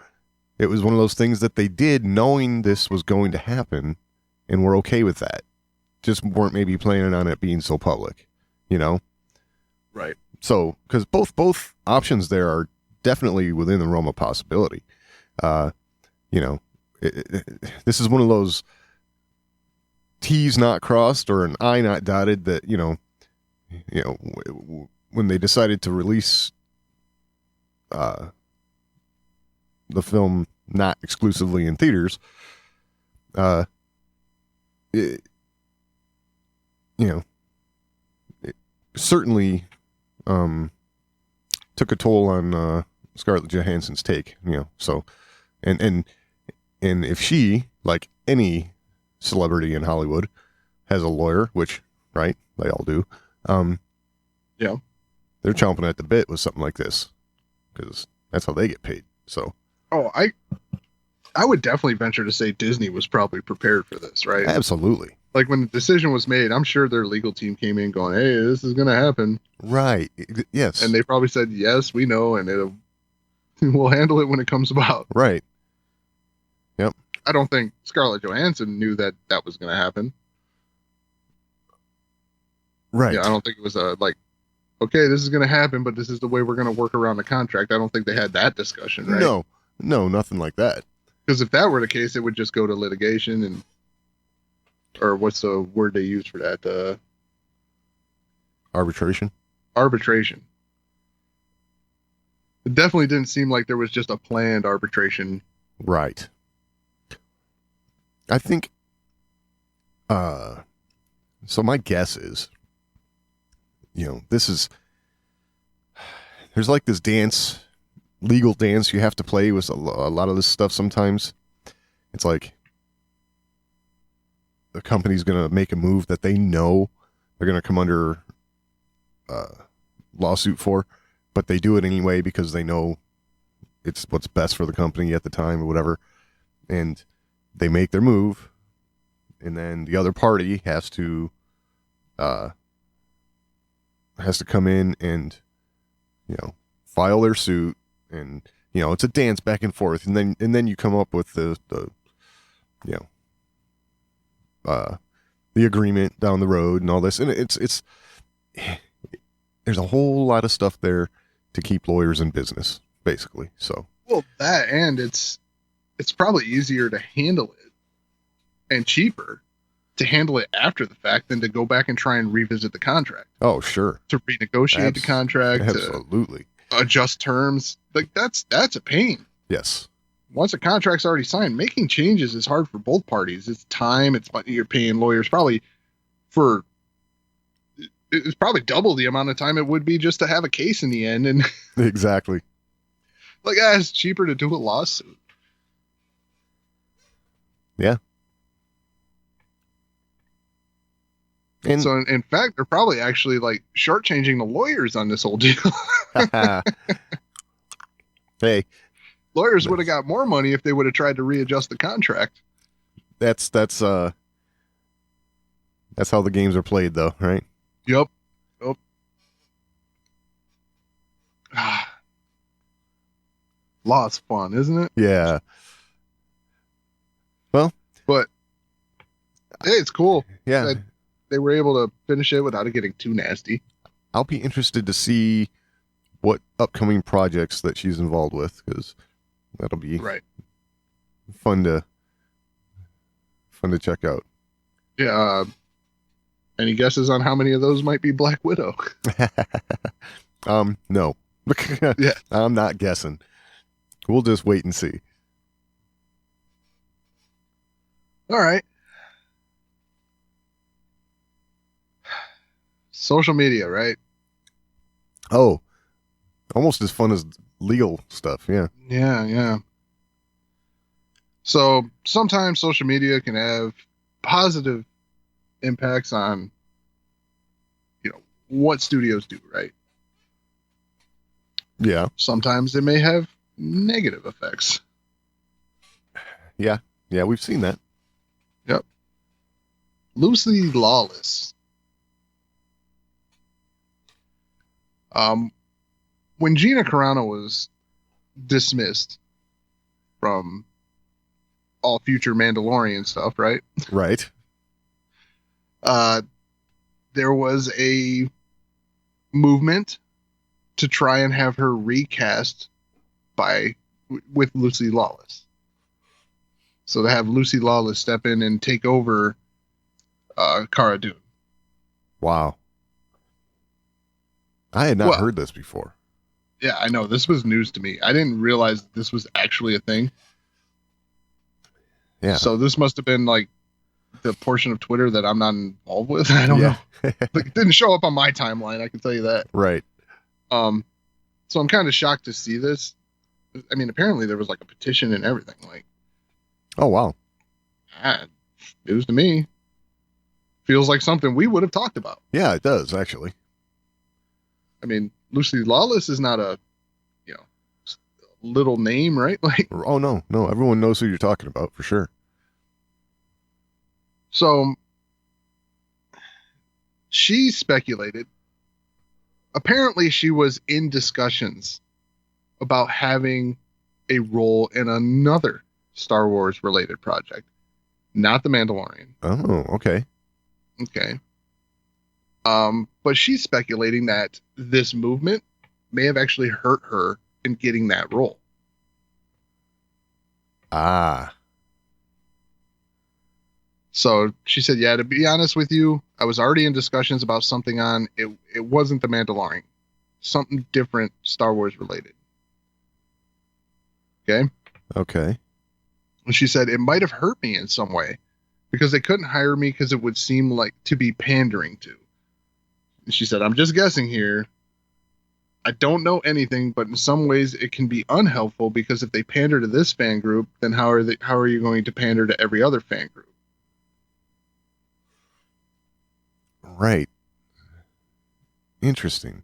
it was one of those things that they did knowing this was going to happen and were okay with that. Just weren't maybe planning on it being so public, you know? Right. So, because both options there are definitely within the realm of possibility. You know, this is one of those T's not crossed or an I not dotted that, you know, when they decided to release the film not exclusively in theaters, certainly took a toll on Scarlett Johansson's take, so and if she, like any celebrity in Hollywood, has a lawyer, which, right, they all do, Yeah. they're chomping at the bit with something like this, because that's how they get paid. So I would definitely venture to say Disney was probably prepared for this, right? absolutely. Like when the decision was made, I'm sure their legal team came in going, "Hey, this is going to happen." Right. Yes. And they probably said, "Yes, we know, and we'll handle it when it comes about." Right. Yep. I don't think Scarlett Johansson knew that was going to happen. Right. Yeah, I don't think it was okay, this is going to happen, but this is the way we're going to work around the contract. I don't think they had that discussion, right? No, nothing like that. Because if that were the case, it would just go to litigation or what's the word they use for that? Arbitration. Arbitration. It definitely didn't seem like there was just a planned arbitration. Right. I think, so my guess is, there's like this legal dance you have to play with a lot of this stuff sometimes. It's like the company's going to make a move that they know they're going to come under lawsuit for, but they do it anyway because they know it's what's best for the company at the time or whatever. And they make their move, and then the other party has to come in and, file their suit, and, it's a dance back and forth. And then you come up with the agreement down the road and all this. And it's there's a whole lot of stuff there to keep lawyers in business, basically. So, well, that, and it's probably easier to handle it and cheaper to handle it after the fact than to go back and try and revisit the contract. Oh, sure. To renegotiate the contract. Absolutely. To adjust terms. Like that's a pain. Yes. Once a contract's already signed, making changes is hard for both parties. It's time. It's money you're paying lawyers probably for. It's probably double the amount of time it would be just to have a case in the end. And exactly. It's cheaper to do a lawsuit. Yeah. And so in fact, they're probably actually shortchanging the lawyers on this whole deal. Hey, lawyers would have got more money if they would have tried to readjust the contract. That's how the games are played, though, right? Yep. Law's fun, isn't it? Yeah. Well, but hey, it's cool. Yeah. That they were able to finish it without it getting too nasty. I'll be interested to see what upcoming projects that she's involved with, because that'll be fun to check out. Yeah. Any guesses on how many of those might be Black Widow? No. Yeah. I'm not guessing. We'll just wait and see. All right. Social media, right? Oh, almost as fun as legal stuff. Yeah. Yeah. So sometimes social media can have positive impacts on, what studios do, right? Yeah. Sometimes it may have negative effects. Yeah, we've seen that. Yep. Loosely Lawless. When Gina Carano was dismissed from all future Mandalorian stuff, right? Right. There was a movement to try and have her recast with Lucy Lawless. So to have Lucy Lawless step in and take over Cara Dune. Wow. I had not heard this before. Yeah, I know. This was news to me. I didn't realize this was actually a thing. Yeah. So this must have been the portion of Twitter that I'm not involved with. I don't know. It didn't show up on my timeline. I can tell you that. Right. So I'm kind of shocked to see this. I mean, apparently there was like a petition and everything. Like, Oh, wow. news to me. Feels like something we would have talked about. Yeah, it does, actually. I mean, Lucy Lawless is not a, little name, right? Like, Oh, no. Everyone knows who you're talking about, for sure. so she speculated. Apparently, she was in discussions about having a role in another Star Wars related project, not The Mandalorian. Oh, okay. Okay. But she's speculating that this movement may have actually hurt her in getting that role. Ah. So she said, yeah, to be honest with you, I was already in discussions about something on it. It wasn't The Mandalorian, something different, Star Wars related. Okay. Okay. And she said it might have hurt me in some way because they couldn't hire me because it would seem like to be pandering to. And she said, I'm just guessing here. I don't know anything, but in some ways it can be unhelpful because if they pander to this fan group, then how are you going to pander to every other fan group? Right. Interesting.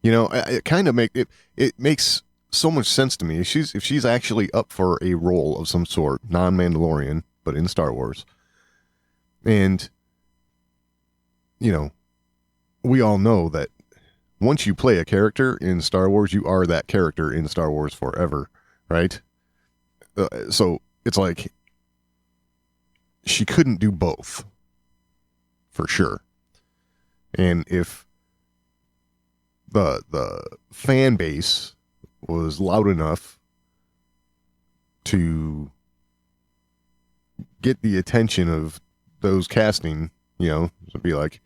It kind of it makes so much sense to me. If she's actually up for a role of some sort, non-Mandalorian, but in Star Wars, and we all know that once you play a character in Star Wars, you are that character in Star Wars forever, right? So it's like she couldn't do both, for sure. And if the fan base was loud enough to get the attention of those casting, to be like,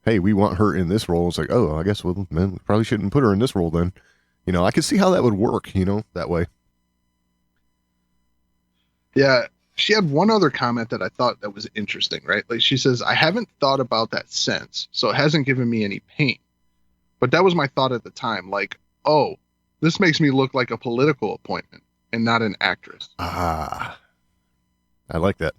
hey, we want her in this role. It's like, oh, I guess, well, man, we probably shouldn't put her in this role then. I could see how that would work, that way. Yeah. She had one other comment that I thought that was interesting, right? Like she says, I haven't thought about that since, so it hasn't given me any pain. But that was my thought at the time. Like, oh, this makes me look like a political appointment and not an actress. Ah, I like that.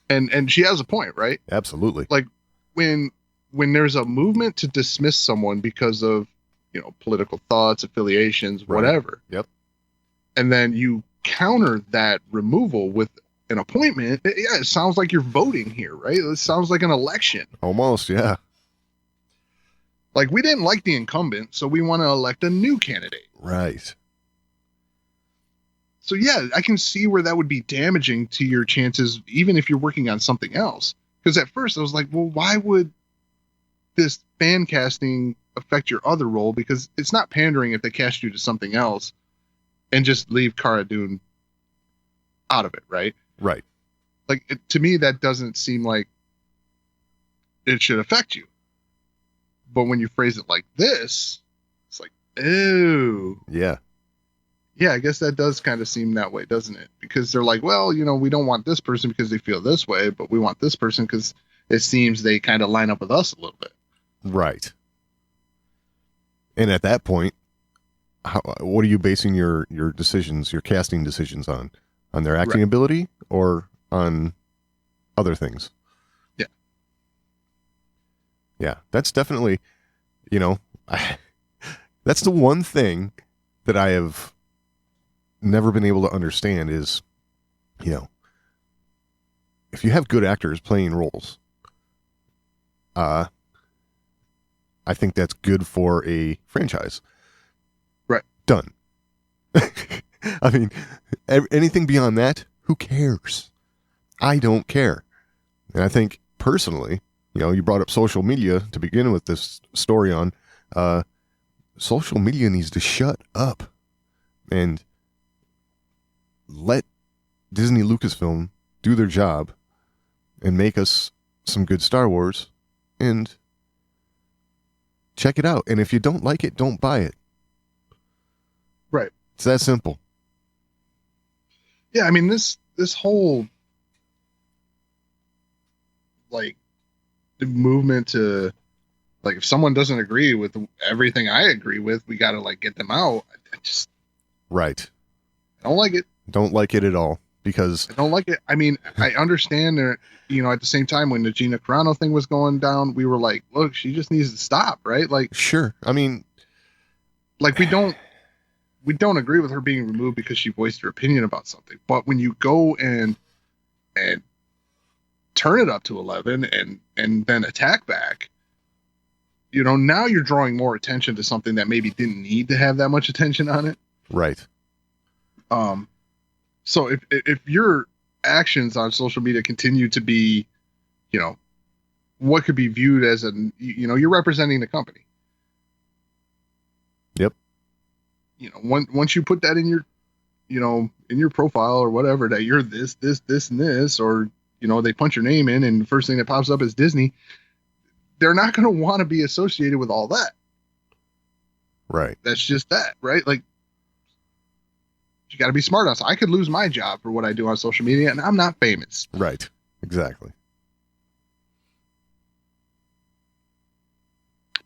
And she has a point, right? Absolutely. Like when there's a movement to dismiss someone because of, political thoughts, affiliations, whatever. Right. Yep. And then you counter that removal with an appointment. Yeah, it sounds like you're voting here, right? It sounds like an election. Almost, yeah. Like, we didn't like the incumbent, so we want to elect a new candidate. Right. So, yeah, I can see where that would be damaging to your chances, even if you're working on something else. Because at first I was like, well, why would this fan casting affect your other role? Because it's not pandering if they cast you to something else and just leave Cara Dune out of it, right? Right. Like, to me, that doesn't seem like it should affect you. But when you phrase it like this, it's like, ooh. Yeah. Yeah, I guess that does kind of seem that way, doesn't it? Because they're like, well, we don't want this person because they feel this way, but we want this person because it seems they kind of line up with us a little bit. Right. And at that point, what are you basing your decisions, your casting decisions on? On their acting ability or on other things? Yeah. Yeah, that's definitely, that's the one thing that I have never been able to understand is, if you have good actors playing roles, I think that's good for a franchise. Right. Done. I mean, anything beyond that, who cares? I don't care. And I think personally, you brought up social media to begin with this story on. Social media needs to shut up and let Disney Lucasfilm do their job and make us some good Star Wars and check it out. And if you don't like it, don't buy it. Right. It's that simple. Yeah, I mean, this whole, like, movement to, like, if someone doesn't agree with everything I agree with, we got to like get them out. I just Right. don't like it. Don't like it at all because I don't like it. I mean, I understand that, at the same time when the Gina Carano thing was going down, we were like, look, she just needs to stop, right? Like, sure. I mean, like we don't agree with her being removed because she voiced her opinion about something. But when you go and turn it up to 11 and then attack back, now you're drawing more attention to something that maybe didn't need to have that much attention on it. right. So if your actions on social media continue to be, what could be viewed as you're representing the company. Yep. Once you put that in your, in your profile or whatever, that you're this, and this, or, they punch your name in and the first thing that pops up is Disney, they're not going to want to be associated with all that. Right. That's just that, right? Like, you got to be smart on it. I could lose my job for what I do on social media, and I'm not famous. Right. Exactly.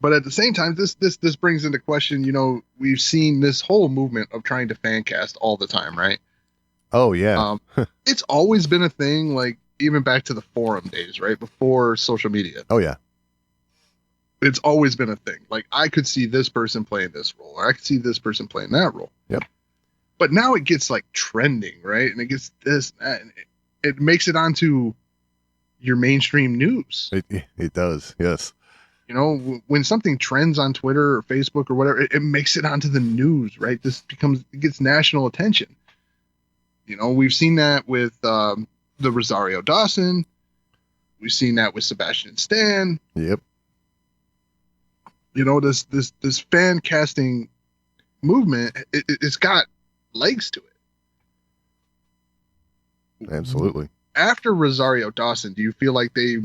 But at the same time, this brings into question, we've seen this whole movement of trying to fan cast all the time, right? Oh, yeah. It's always been a thing, like even back to the forum days, right? Before social media. Oh, yeah. It's always been a thing. Like, I could see this person playing this role, or I could see this person playing that role. Yep. But now it gets like trending, right? And it gets this, and it makes it onto your mainstream news. It does. Yes. When something trends on Twitter or Facebook or whatever, it makes it onto the news, right? It gets national attention. We've seen that with the Rosario Dawson. We've seen that with Sebastian Stan. Yep. This fan casting movement, it's got legs to it. Absolutely. After Rosario Dawson, do you feel like they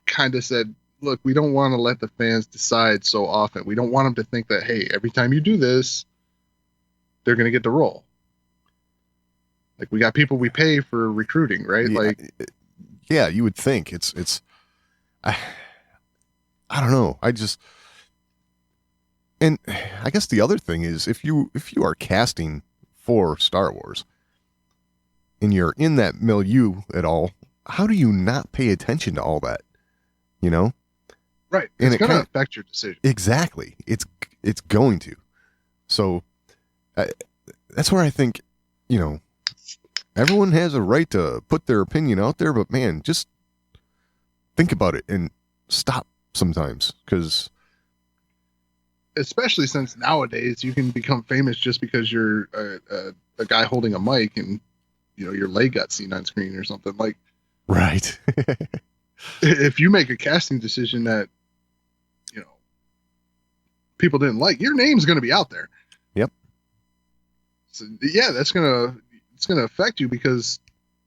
kind of said, look, we don't want to let the fans decide so often. We don't want them to think that, hey, every time you do this, they're going to get the role. Like, we got people we pay for recruiting, right? Yeah, you would think I don't know. And I guess the other thing is if you are casting for Star Wars and you're in that milieu at all, how do you not pay attention to all that? Right. And it's going to affect your decision. Exactly. It's going to. So that's where I think, everyone has a right to put their opinion out there, but man, just think about it and stop sometimes, because especially since nowadays you can become famous just because you're a guy holding a mic and your leg got seen on screen or something. Like, right. If you make a casting decision that people didn't like, your name's going to be out there. Yep. So yeah, it's going to affect you, because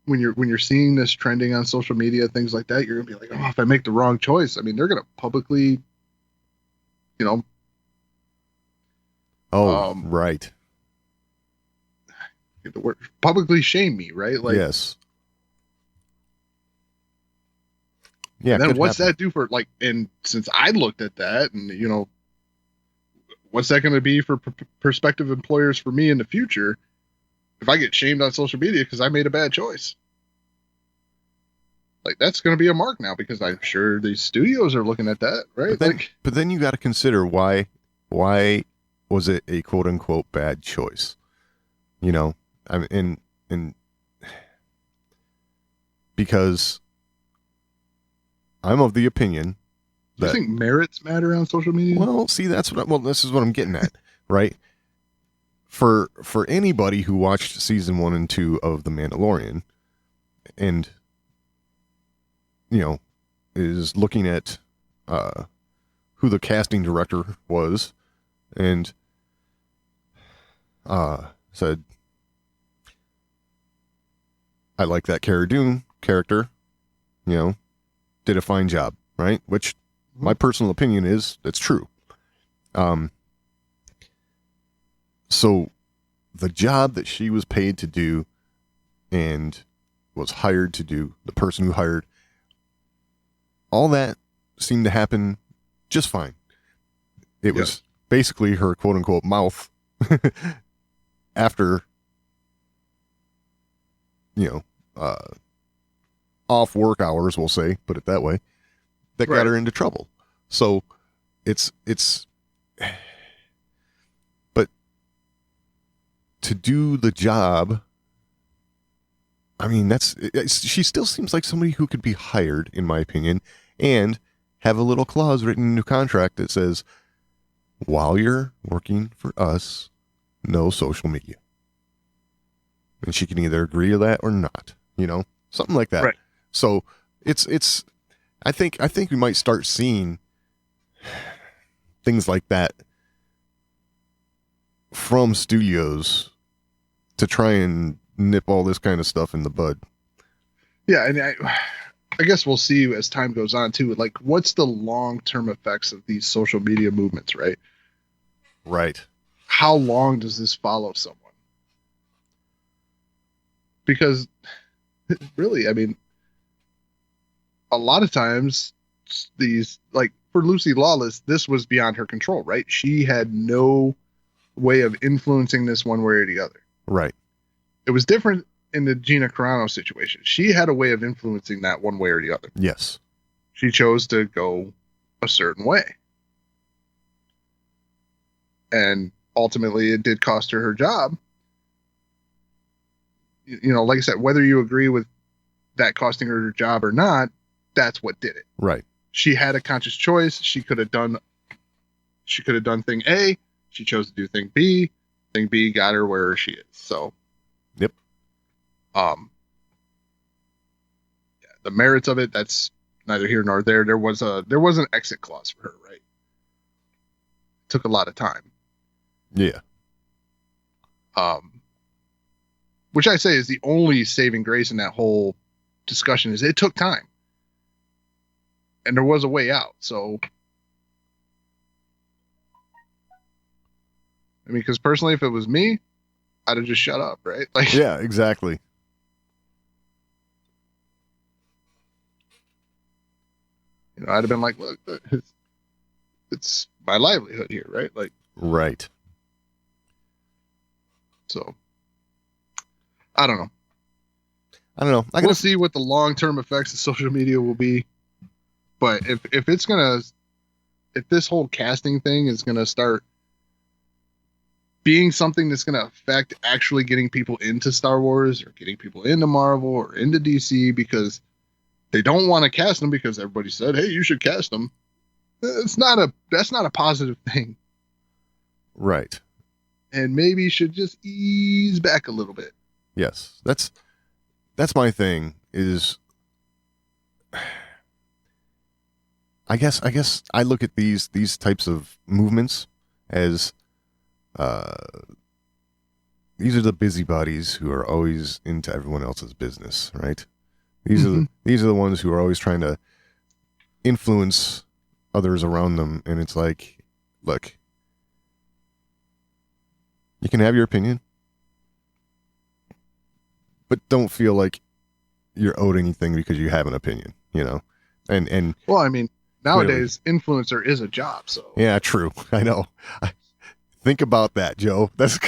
when you're seeing this trending on social media, things like that, you're going to be like, oh, if I make the wrong choice, I mean, they're going to publicly, right. The word publicly shame me, right? Like, yes. Yeah. Then what's that do for, like, and since I looked at that and, what's that going to be for prospective employers for me in the future if I get shamed on social media because I made a bad choice? Like, that's going to be a mark now, because I'm sure these studios are looking at that, right? But then you got to consider why was it a quote unquote bad choice? I mean, and because I'm of the opinion that, do you think merits matter on social media? Well, see, this is what I'm getting at, right? For anybody who watched season 1 and 2 of The Mandalorian and, is looking at who the casting director was and said, I like that Cara Dune character, did a fine job, right? Which my personal opinion is that's true. So the job that she was paid to do and was hired to do, the person who hired, all that seemed to happen just fine. It was basically her quote unquote mouth after, off work hours, we'll say, put it that way, that got her into trouble. So it's, but to do the job, I mean, she still seems like somebody who could be hired, in my opinion, and have a little clause written in the contract that says, while you're working for us, no social media. And she can either agree to that or not, something like that. Right. So I think we might start seeing things like that from studios to try and nip all this kind of stuff in the bud. Yeah, and I guess we'll see as time goes on too. Like, what's the long-term effects of these social media movements, right? Right. How long does this follow someone? Because really, I mean, a lot of times these, like for Lucy Lawless, this was beyond her control, right? She had no way of influencing this one way or the other. Right. It was different in the Gina Carano situation. She had a way of influencing that one way or the other. Yes. She chose to go a certain way. And ultimately, it did cost her her job. Like I said, whether you agree with that costing her her job or not, that's what did it. Right. She had a conscious choice. She could have done thing A. She chose to do thing B. Thing B got her where she is. So, yep. The merits of it, that's neither here nor there. There was an exit clause for her, right? It took a lot of time. Yeah. Which I say is the only saving grace in that whole discussion is it took time. And there was a way out. So, I mean, because personally, if it was me, I'd have just shut up, right? Like, yeah, exactly. I'd have been like, look, it's my livelihood here, right? Like, right. So, I don't know. We'll see what the long-term effects of social media will be. But if this whole casting thing is gonna start being something that's gonna affect actually getting people into Star Wars or getting people into Marvel or into DC because they don't want to cast them because everybody said, hey, you should cast them. That's not a positive thing. Right. And maybe should just ease back a little bit. Yes. That's my thing is I guess I look at these types of movements as these are the busybodies who are always into everyone else's business, right? These are the ones who are always trying to influence others around them, and it's like, look, you can have your opinion, but don't feel like you're owed anything because you have an opinion, And well, I mean, nowadays influencer is a job, so yeah, true. I know. Think about that, Joe. That's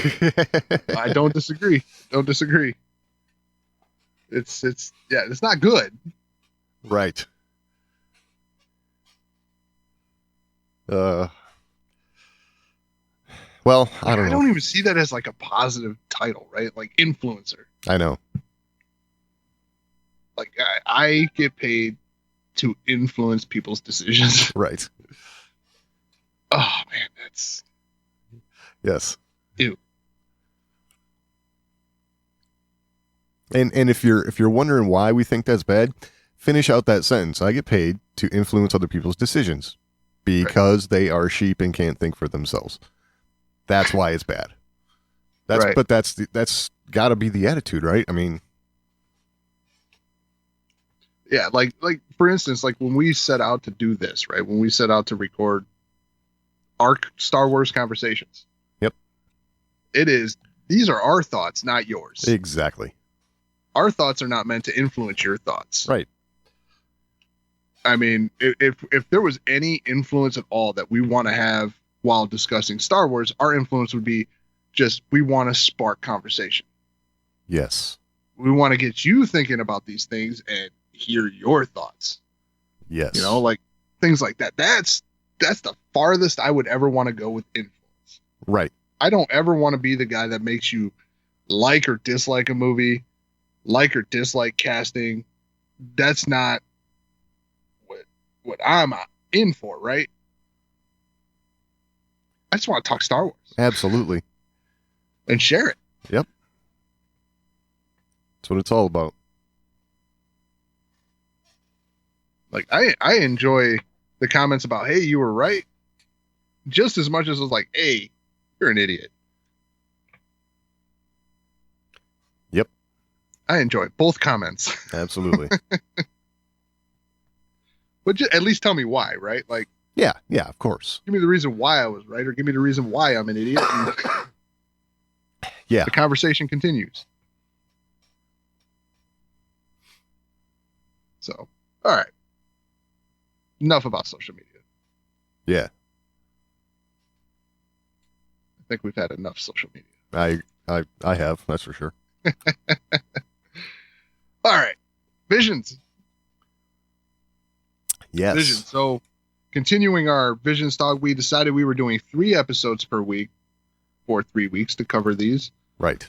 I don't disagree. It's not good. Right. Well, I don't know. I don't even see that as like a positive title, right? Like influencer. I know. Like I get paid to influence people's decisions. Right. Oh man, that's yes. Ew. And if you're wondering why we think that's bad, finish out that sentence. I get paid to influence other people's decisions because they are sheep and can't think for themselves. That's why it's bad. But that's got to be the attitude, right? I mean, yeah, like for instance, like when we set out to do this, right? When we set out to record our Star Wars conversations. Yep. These are our thoughts, not yours. Exactly. Our thoughts are not meant to influence your thoughts. Right. I mean, if there was any influence at all that we want to have while discussing Star Wars, our influence would be just we want to spark conversation. Yes. We want to get you thinking about these things and hear your thoughts. Yes. You know, like things like that. That's the farthest I would ever want to go with influence. Right. I don't ever want to be the guy that makes you like or dislike a movie, like or dislike casting. That's not what I'm in for, right? I just want to talk Star Wars. Absolutely. And share it. Yep. That's what it's all about. Like I enjoy the comments about, hey, you were right, just as much as it's like, hey, you're an idiot. Yep. I enjoy both comments. Absolutely. But at least tell me why, right? Like, yeah, of course. give me the reason why I was right, or give me the reason why I'm an idiot. And yeah. the conversation continues. So, all right. Enough about social media. Yeah. I think we've had enough social media. I have, that's for sure. All right. Visions. Yes. Vision. So, continuing our Vision stock, we decided we were doing 3 episodes per week for 3 weeks to cover these. Right.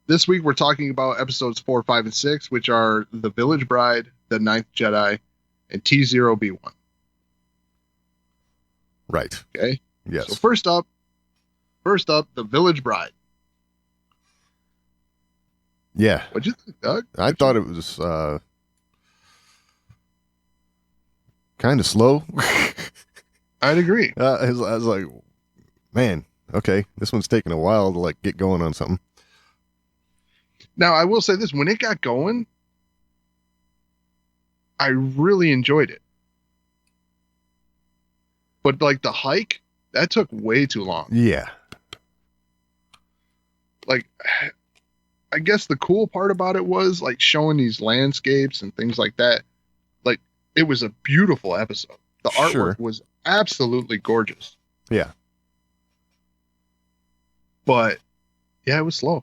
This week we're talking about episodes 4, 5, and 6, which are The Village Bride, The Ninth Jedi, and T0B1. Right. Okay. Yes. So first up, The Village Bride. Yeah. What'd you think, Doug? I thought it was kind of slow. I'd agree. I was like, man, okay, this one's taking a while to like get going on something. Now, I will say this, when it got going, I really enjoyed it. But like the hike, that took way too long. Yeah. Like, I guess the cool part about it was like showing these landscapes and things like that. Like, it was a beautiful episode. The artwork was absolutely gorgeous. Yeah. But yeah, it was slow.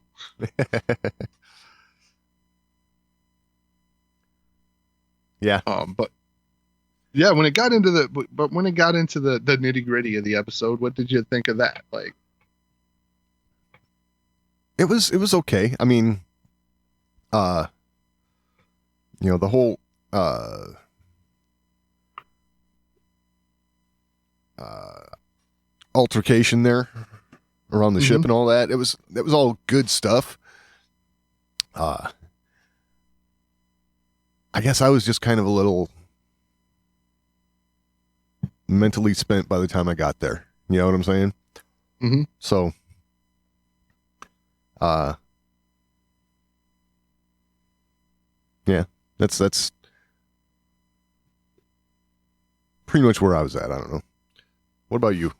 Yeah. But yeah, when it got into the nitty gritty of the episode, what did you think of that? Like, it was okay. I mean, the whole altercation there around the ship and all that, that was all good stuff. I guess I was just kind of a little mentally spent by the time I got there. You know what I'm saying? Mm-hmm. So, yeah, that's pretty much where I was at. I don't know. What about you?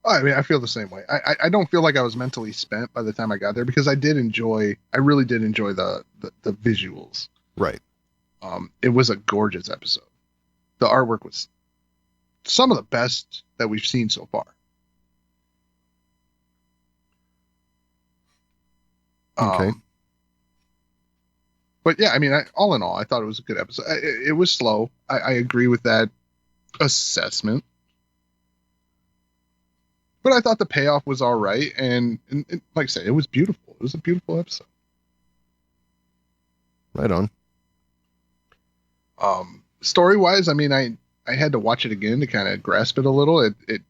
I mean, I feel the same way. I don't feel like I was mentally spent by the time I got there because I really did enjoy the visuals. Right. It was a gorgeous episode. The artwork was some of the best that we've seen so far. Okay. But yeah, I mean, all in all, I thought it was a good episode. It was slow. I agree with that assessment. But I thought the payoff was all right. And like I said, it was beautiful. It was a beautiful episode. Right on. Story-wise, I mean, I had to watch it again to kind of grasp it a little. It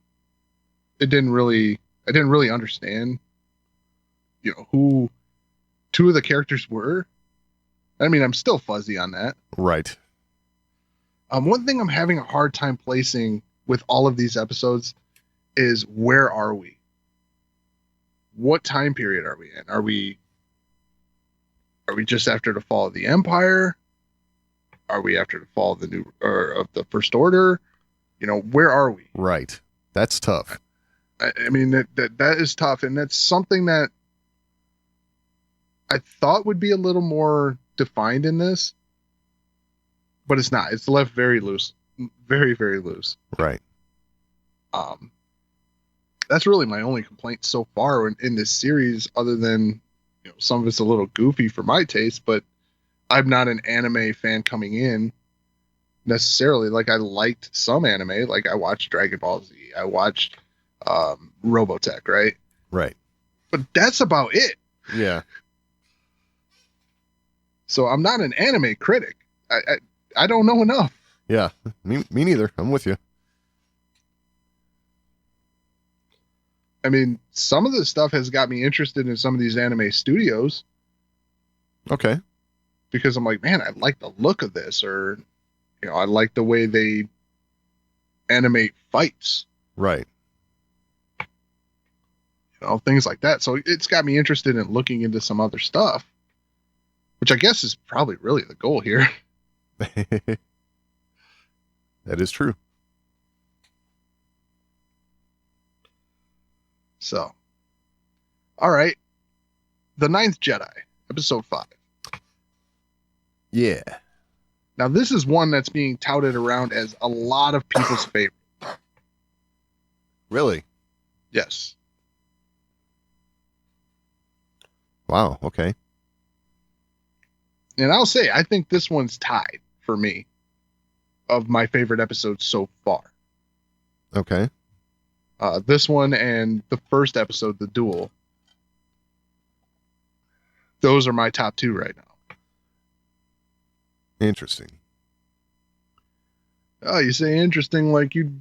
didn't really, I didn't really understand, who 2 of the characters were. I mean, I'm still fuzzy on that. Right. One thing I'm having a hard time placing with all of these episodes is, where are we? What time period are we in? Are we just after the fall of the Empire? Are we after the fall of the First Order? Where are we? Right. That's tough. I mean, that is tough. And that's something that I thought would be a little more defined in this. but it's not. It's left very loose, very, very loose. Right. That's really my only complaint so far in this series, other than, some of it's a little goofy for my taste, but I'm not an anime fan coming in necessarily. Like, I liked some anime, like I watched Dragon Ball Z, I watched Robotech, right? Right. But that's about it. Yeah. So I'm not an anime critic. I don't know enough. Yeah. Me neither. I'm with you. I mean, some of this stuff has got me interested in some of these anime studios. Okay. Because I'm like, man, I like the look of this, or, I like the way they animate fights. Right. Things like that. So it's got me interested in looking into some other stuff, which I guess is probably really the goal here. That is true. So, all right. The Ninth Jedi, episode 5. Yeah. Now, this is one that's being touted around as a lot of people's favorite. Really? Yes. Wow. Okay. And I'll say, I think this one's tied for me of my favorite episodes so far. Okay. This one and the first episode, The Duel. Those are my top 2 right now. Interesting. Oh, you say interesting like you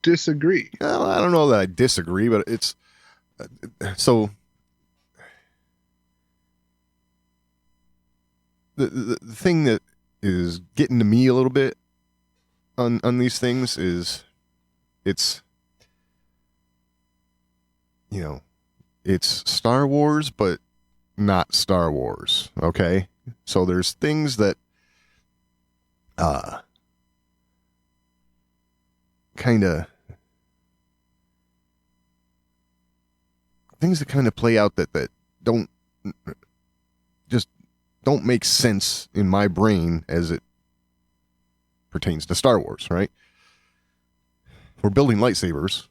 disagree. Well, I don't know that I disagree, but it's so the thing that is getting to me a little bit on these things is it's it's Star Wars, but not Star Wars. Okay. So there's things that kind of play out that don't make sense in my brain as it pertains to Star Wars, right? We're building lightsabers,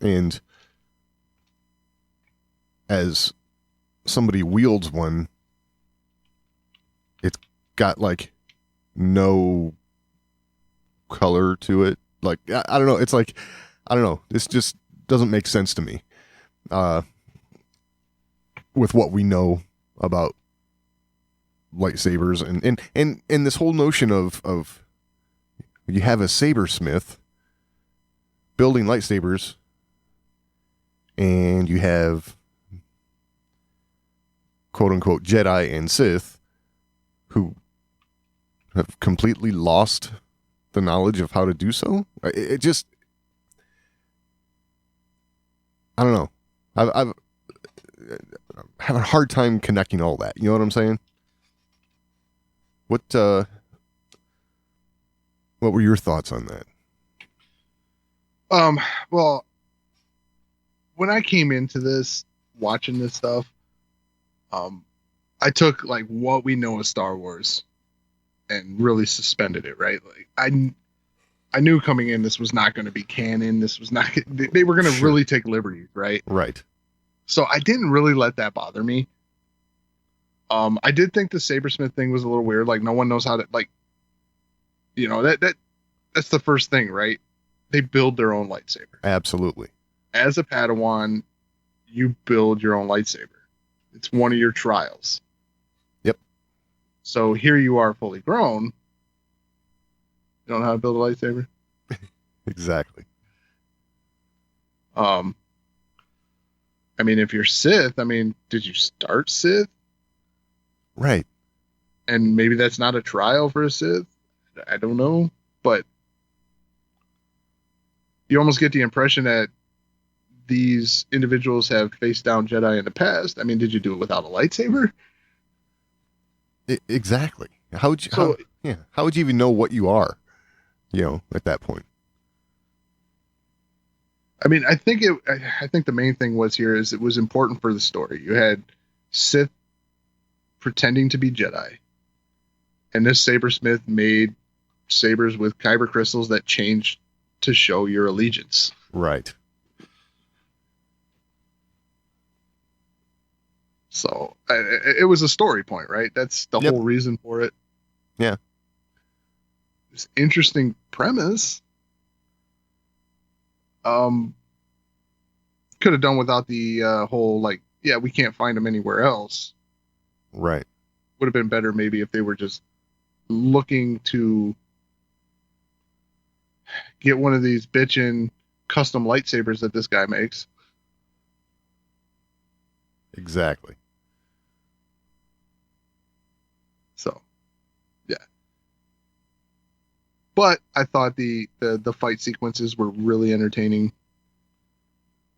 and as somebody wields one, it's got like no color to it. Like, I don't know. It's like, I don't know. This just doesn't make sense to me. With what we know about lightsabers and this whole notion of you have a sabersmith building lightsabers, and you have quote unquote Jedi and Sith who have completely lost the knowledge of how to do so. It just, I don't know. I've having a hard time connecting all that. You know what I'm saying? What were your thoughts on that? Well, when I came into this, watching this stuff, I took like what we know of Star Wars and really suspended it, right? Like I knew coming in this was not going to be canon. This was not, they were going to really take liberties, right? Right. So I didn't really let that bother me. I did think the sabersmith thing was a little weird. Like, no one knows how to, like, that's the first thing, right? They build their own lightsaber. Absolutely. As a Padawan, you build your own lightsaber. It's one of your trials. Yep. So here you are fully grown. You don't know how to build a lightsaber? Exactly. I mean, if you're Sith, did you start Sith? Right. And maybe that's not a trial for a Sith. I don't know. But you almost get the impression that these individuals have faced down Jedi in the past. I mean, did you do it without a lightsaber? Exactly. How would you even know what you are, at that point? I mean, I think the main thing was here is it was important for the story. You had Sith pretending to be Jedi, And this sabersmith made sabers with kyber crystals that changed to show your allegiance. Right. So it was a story point, right? That's the whole reason for it. Yeah. It's interesting premise. Could have done without the whole, like, yeah, we can't find them anywhere else. Right. Would have been better maybe if they were just looking to get one of these bitchin' custom lightsabers that this guy makes. Exactly. So, yeah. But I thought the fight sequences were really entertaining.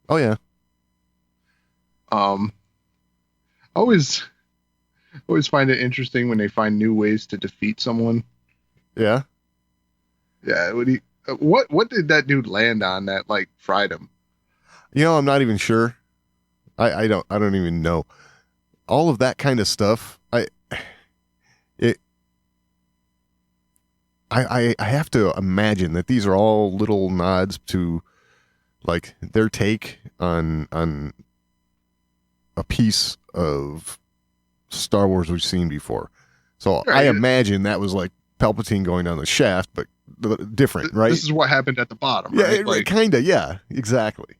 Oh yeah. Always find it interesting when they find new ways to defeat someone. Yeah. Yeah. What did that dude land on that like fried him? I'm not even sure. I don't even know. All of that kind of stuff. I have to imagine that these are all little nods to like their take on a piece of Star Wars we've seen before. So right. I imagine that was like Palpatine going down the shaft, but different, right? This is what happened at the bottom, yeah, right? Like, kind of, yeah, exactly.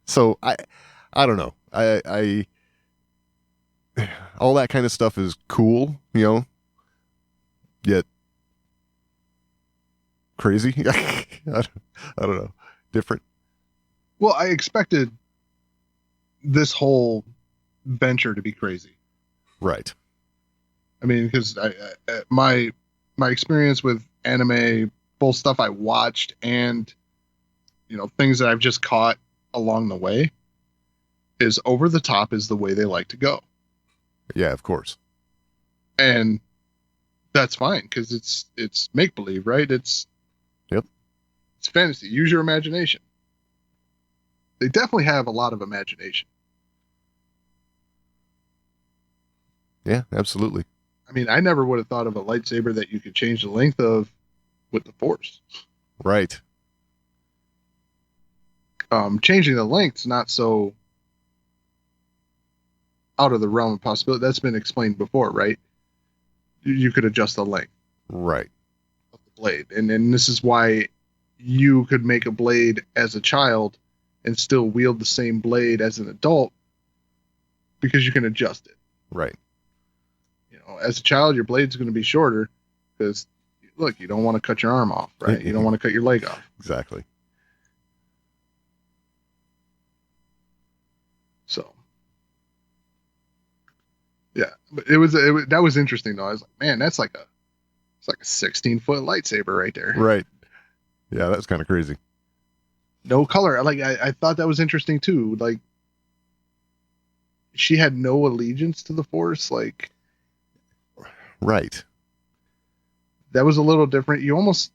So I don't know. I all that kind of stuff is cool, yet crazy. I don't know. Different. Well, I expected this whole venture to be crazy. Right. I mean, because my experience with anime, both stuff I watched and things that I've just caught along the way, is over the top is the way they like to go. Yeah, of course. And that's fine because it's make believe, right? It's fantasy. Use your imagination. They definitely have a lot of imagination. Yeah, absolutely. I mean, I never would have thought of a lightsaber that you could change the length of with the Force. Right. Changing the length's not so out of the realm of possibility. That's been explained before, right? You could adjust the length. Right. Of the blade. And this is why you could make a blade as a child and still wield the same blade as an adult because you can adjust it. Right. As a child, your blade's going to be shorter because, look, you don't want to cut your arm off, right? You don't want to cut your leg off. Exactly. So, yeah, but that was interesting though. I was like, man, it's like a 16-foot lightsaber right there. Right. Yeah, that's kind of crazy. No color. Like I thought that was interesting too. Like she had no allegiance to the Force. Like, right. That was a little different. You almost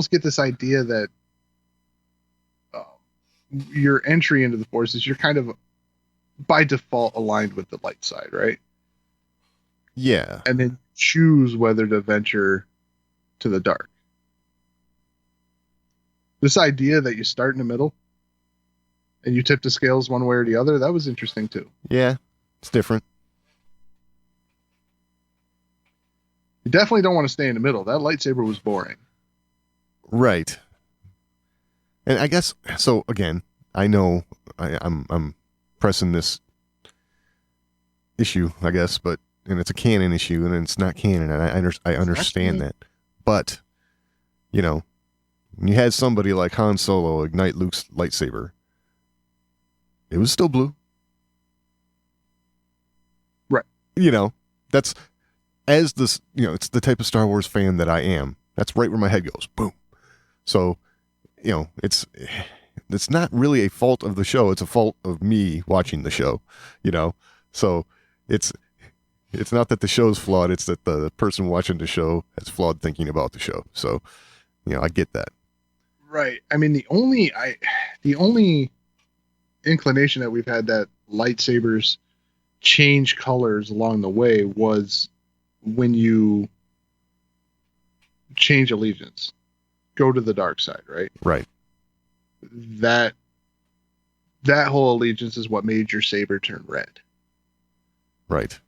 get this idea that your entry into the Force is you're kind of by default aligned with the light side, right? Yeah. And then choose whether to venture to the dark. This idea that you start in the middle and you tip the scales one way or the other, that was interesting too. Yeah, it's different. You definitely don't want to stay in the middle. That lightsaber was boring. Right. And I guess, so again, I know I'm pressing this issue, I guess, and it's a canon issue and it's not canon, and I understand that. But, when you had somebody like Han Solo ignite Luke's lightsaber, it was still blue. Right. That's, as this, it's the type of Star Wars fan that I am. That's right where my head goes. Boom. So, it's not really a fault of the show. It's a fault of me watching the show, So it's not that the show's flawed. It's that the person watching the show has flawed thinking about the show. So, I get that. Right. I mean, the only inclination that we've had that lightsabers change colors along the way was when you change allegiance, go to the dark side, right? Right. That whole allegiance is what made your saber turn red. Right.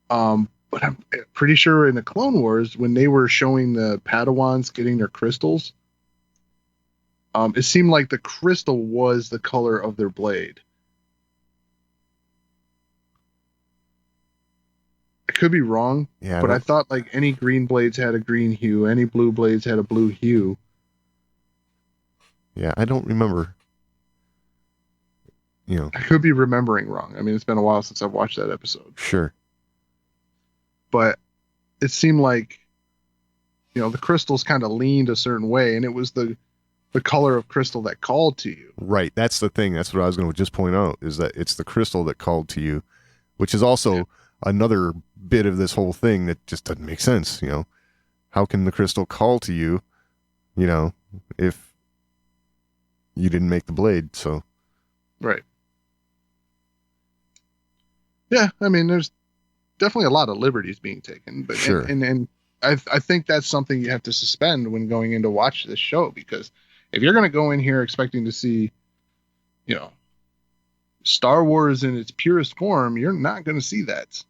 But I'm pretty sure in the Clone Wars, when they were showing the Padawans getting their crystals, it seemed like the crystal was the color of their blade. I could be wrong, Yeah. but I thought like any green blades had a green hue, any blue blades had a blue hue. Yeah, I don't remember. You know. I could be remembering wrong. I mean, it's been a while since I've watched that episode. Sure. But it seemed like, you know, the crystals kind of leaned a certain way, and it was the color of crystal that called to you. Right. That's the thing. That's what I was going to just point out, is that it's the crystal that called to you, which is also another bit of this whole thing that just doesn't make sense. You know, how can the crystal call to you, you know, if you didn't make the blade? So. Right. Yeah. I mean, there's definitely a lot of liberties being taken, but sure. And I think that's something you have to suspend when going in to watch this show, because if you're going to go in here expecting to see, you know, Star Wars in its purest form, you're not going to see that.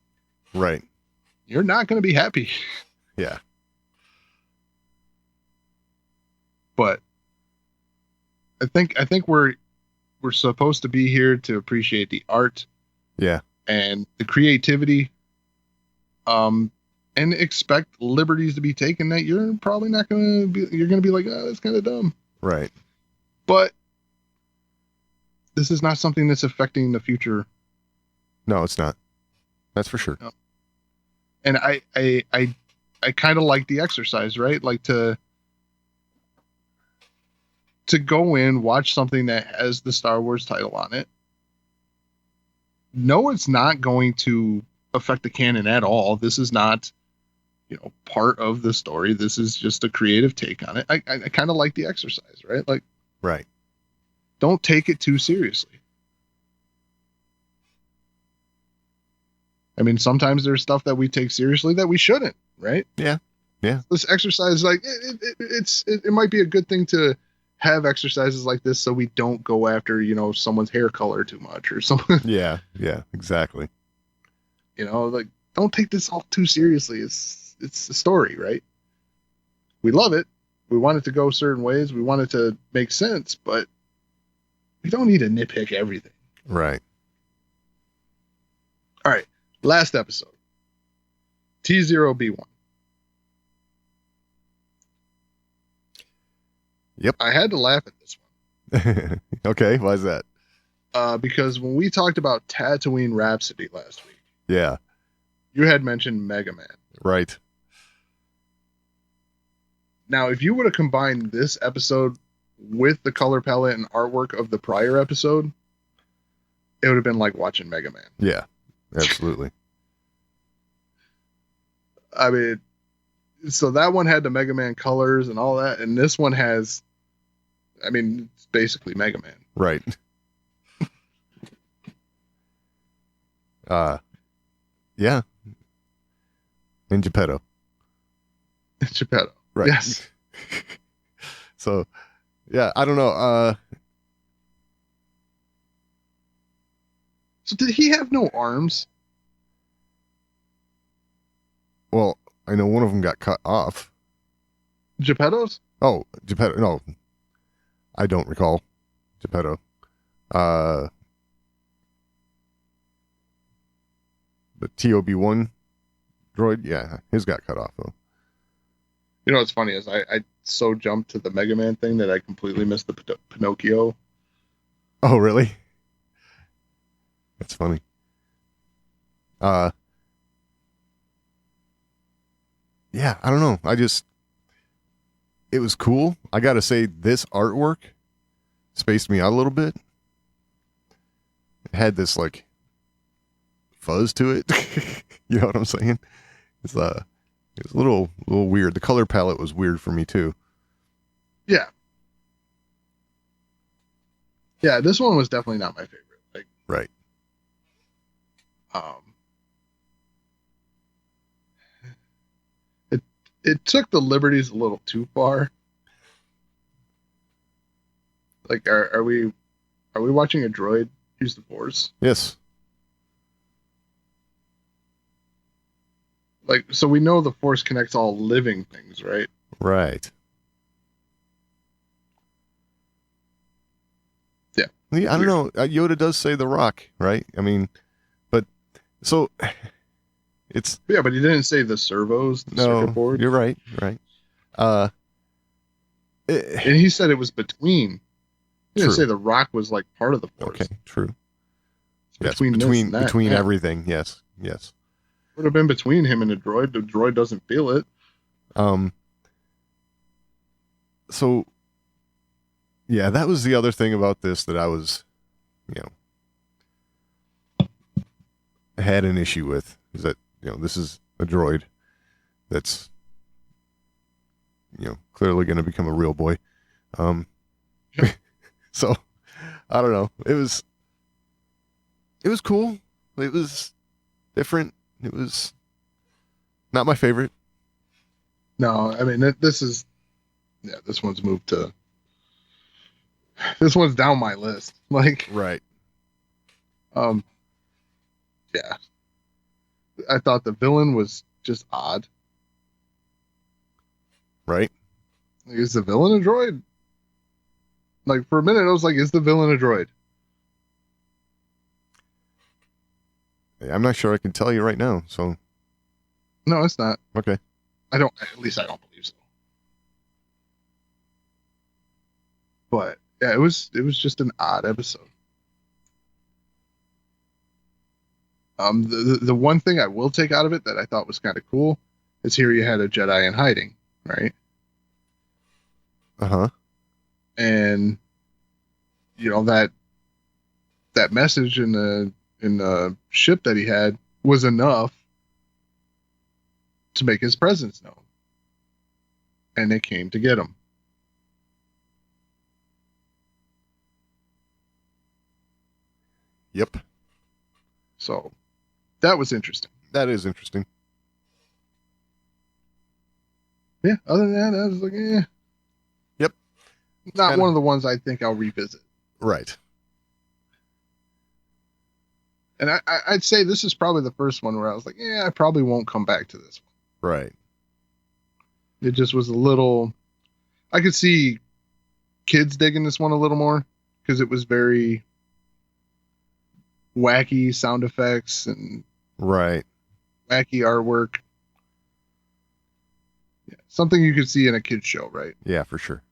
Right. You're not going to be happy. Yeah. But I think we're supposed to be here to appreciate the art. Yeah. And the creativity. And expect liberties to be taken that you're probably not going to be. You're going to be like, oh, that's kind of dumb. Right. But this is not something that's affecting the future. No, it's not. That's for sure. No. And I kind of like the exercise, right? Like to go in, watch something that has the Star Wars title on it. No, it's not going to affect the canon at all. This is not, you know, part of the story. This is just a creative take on it. I kind of like the exercise, right? Like, right. Don't take it too seriously. I mean, sometimes there's stuff that we take seriously that we shouldn't, right? Yeah. Yeah. This exercise, like, it might be a good thing to have exercises like this so we don't go after, you know, someone's hair color too much or something. Yeah. Yeah. Exactly. You know, like, don't take this all too seriously. It's a story, right? We love it. We want it to go certain ways. We want it to make sense, but we don't need to nitpick everything. Right. All right. Last episode. T0B1. Yep. I had to laugh at this one. Okay. Why is that? Because when we talked about Tatooine Rhapsody last week, yeah, you had mentioned Mega Man. Right. Now, if you would have combined this episode with the color palette and artwork of the prior episode, it would have been like watching Mega Man. Yeah, absolutely. I mean, so that one had the Mega Man colors and all that, and this one has, I mean, it's basically Mega Man. Right. Yeah. And Geppetto. Geppetto. Right. Yes. So, yeah, I don't know. So did he have no arms? Well, I know one of them got cut off. Geppetto's? Oh, Geppetto. No, I don't recall Geppetto. The TOB1 droid, yeah, his got cut off though. You know what's funny is I so jumped to the Mega Man thing that I completely missed the Pinocchio. Oh, really? That's funny. Yeah, I don't know. It was cool. I gotta say, this artwork spaced me out a little bit. It had this like fuzz to it. You know what I'm saying? It's a little weird. The color palette was weird for me too. Yeah. Yeah, this one was definitely not my favorite. Like, right. it took the liberties a little too far. Like, are we watching a droid use the Force? Yes. Like, so we know the Force connects all living things, right? Right. Yeah. I don't know. Yoda does say the Rock, right? I mean, but so it's Yeah, but he didn't say the servos, the circuit no. board. You're right. Right. And he said it was between. He didn't True. say the Rock was like part of the Force. Okay. True. It's Yes. Between yeah. everything. Yes. Yes. Would have been between him and the droid. The droid doesn't feel it. So yeah, that was the other thing about this that I was, had an issue with, is that, this is a droid that's, clearly going to become a real boy. So I don't know. It was cool. It was different. It was not my favorite. No, I mean, this one's moved to. This one's down my list. Like, Right. yeah. I thought the villain was just odd. Right. Like, is the villain a droid? Like, for a minute, I was like, is the villain a droid? I'm not sure I can tell you right now. So, No, it's not. okay. At least I don't believe so. But yeah, it was just an odd episode. The one thing I will take out of it that I thought was kind of cool is here you had a Jedi in hiding, right? Uh-huh. And that message in the ship that he had was enough to make his presence known. And they came to get him. Yep. So that was interesting. That is interesting. Yeah, other than that, I was like, eh. Yep. Not one of the ones I think I'll revisit. Right. And I'd say this is probably the first one where I was like, yeah, I probably won't come back to this one. Right. It just was a little. I could see kids digging this one a little more because it was very wacky sound effects and Right. wacky artwork. Yeah, something you could see in a kid's show, right? Yeah, for sure.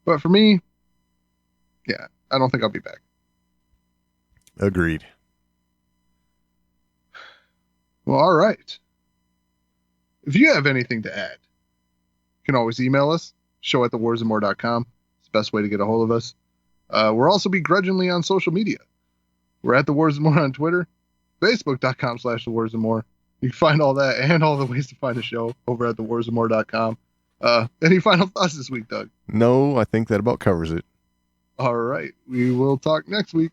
But for me, yeah, I don't think I'll be back. Agreed. Well, all right. If you have anything to add, you can always email us, show@thewarsandmore.com. It's the best way to get a hold of us. We're also begrudgingly on social media. We're at The Wars and More on Twitter, facebook.com/thewarsandmore. You can find all that and all the ways to find the show over at thewarsandmore.com. Any final thoughts this week, Doug? No, I think that about covers it. All right. We will talk next week.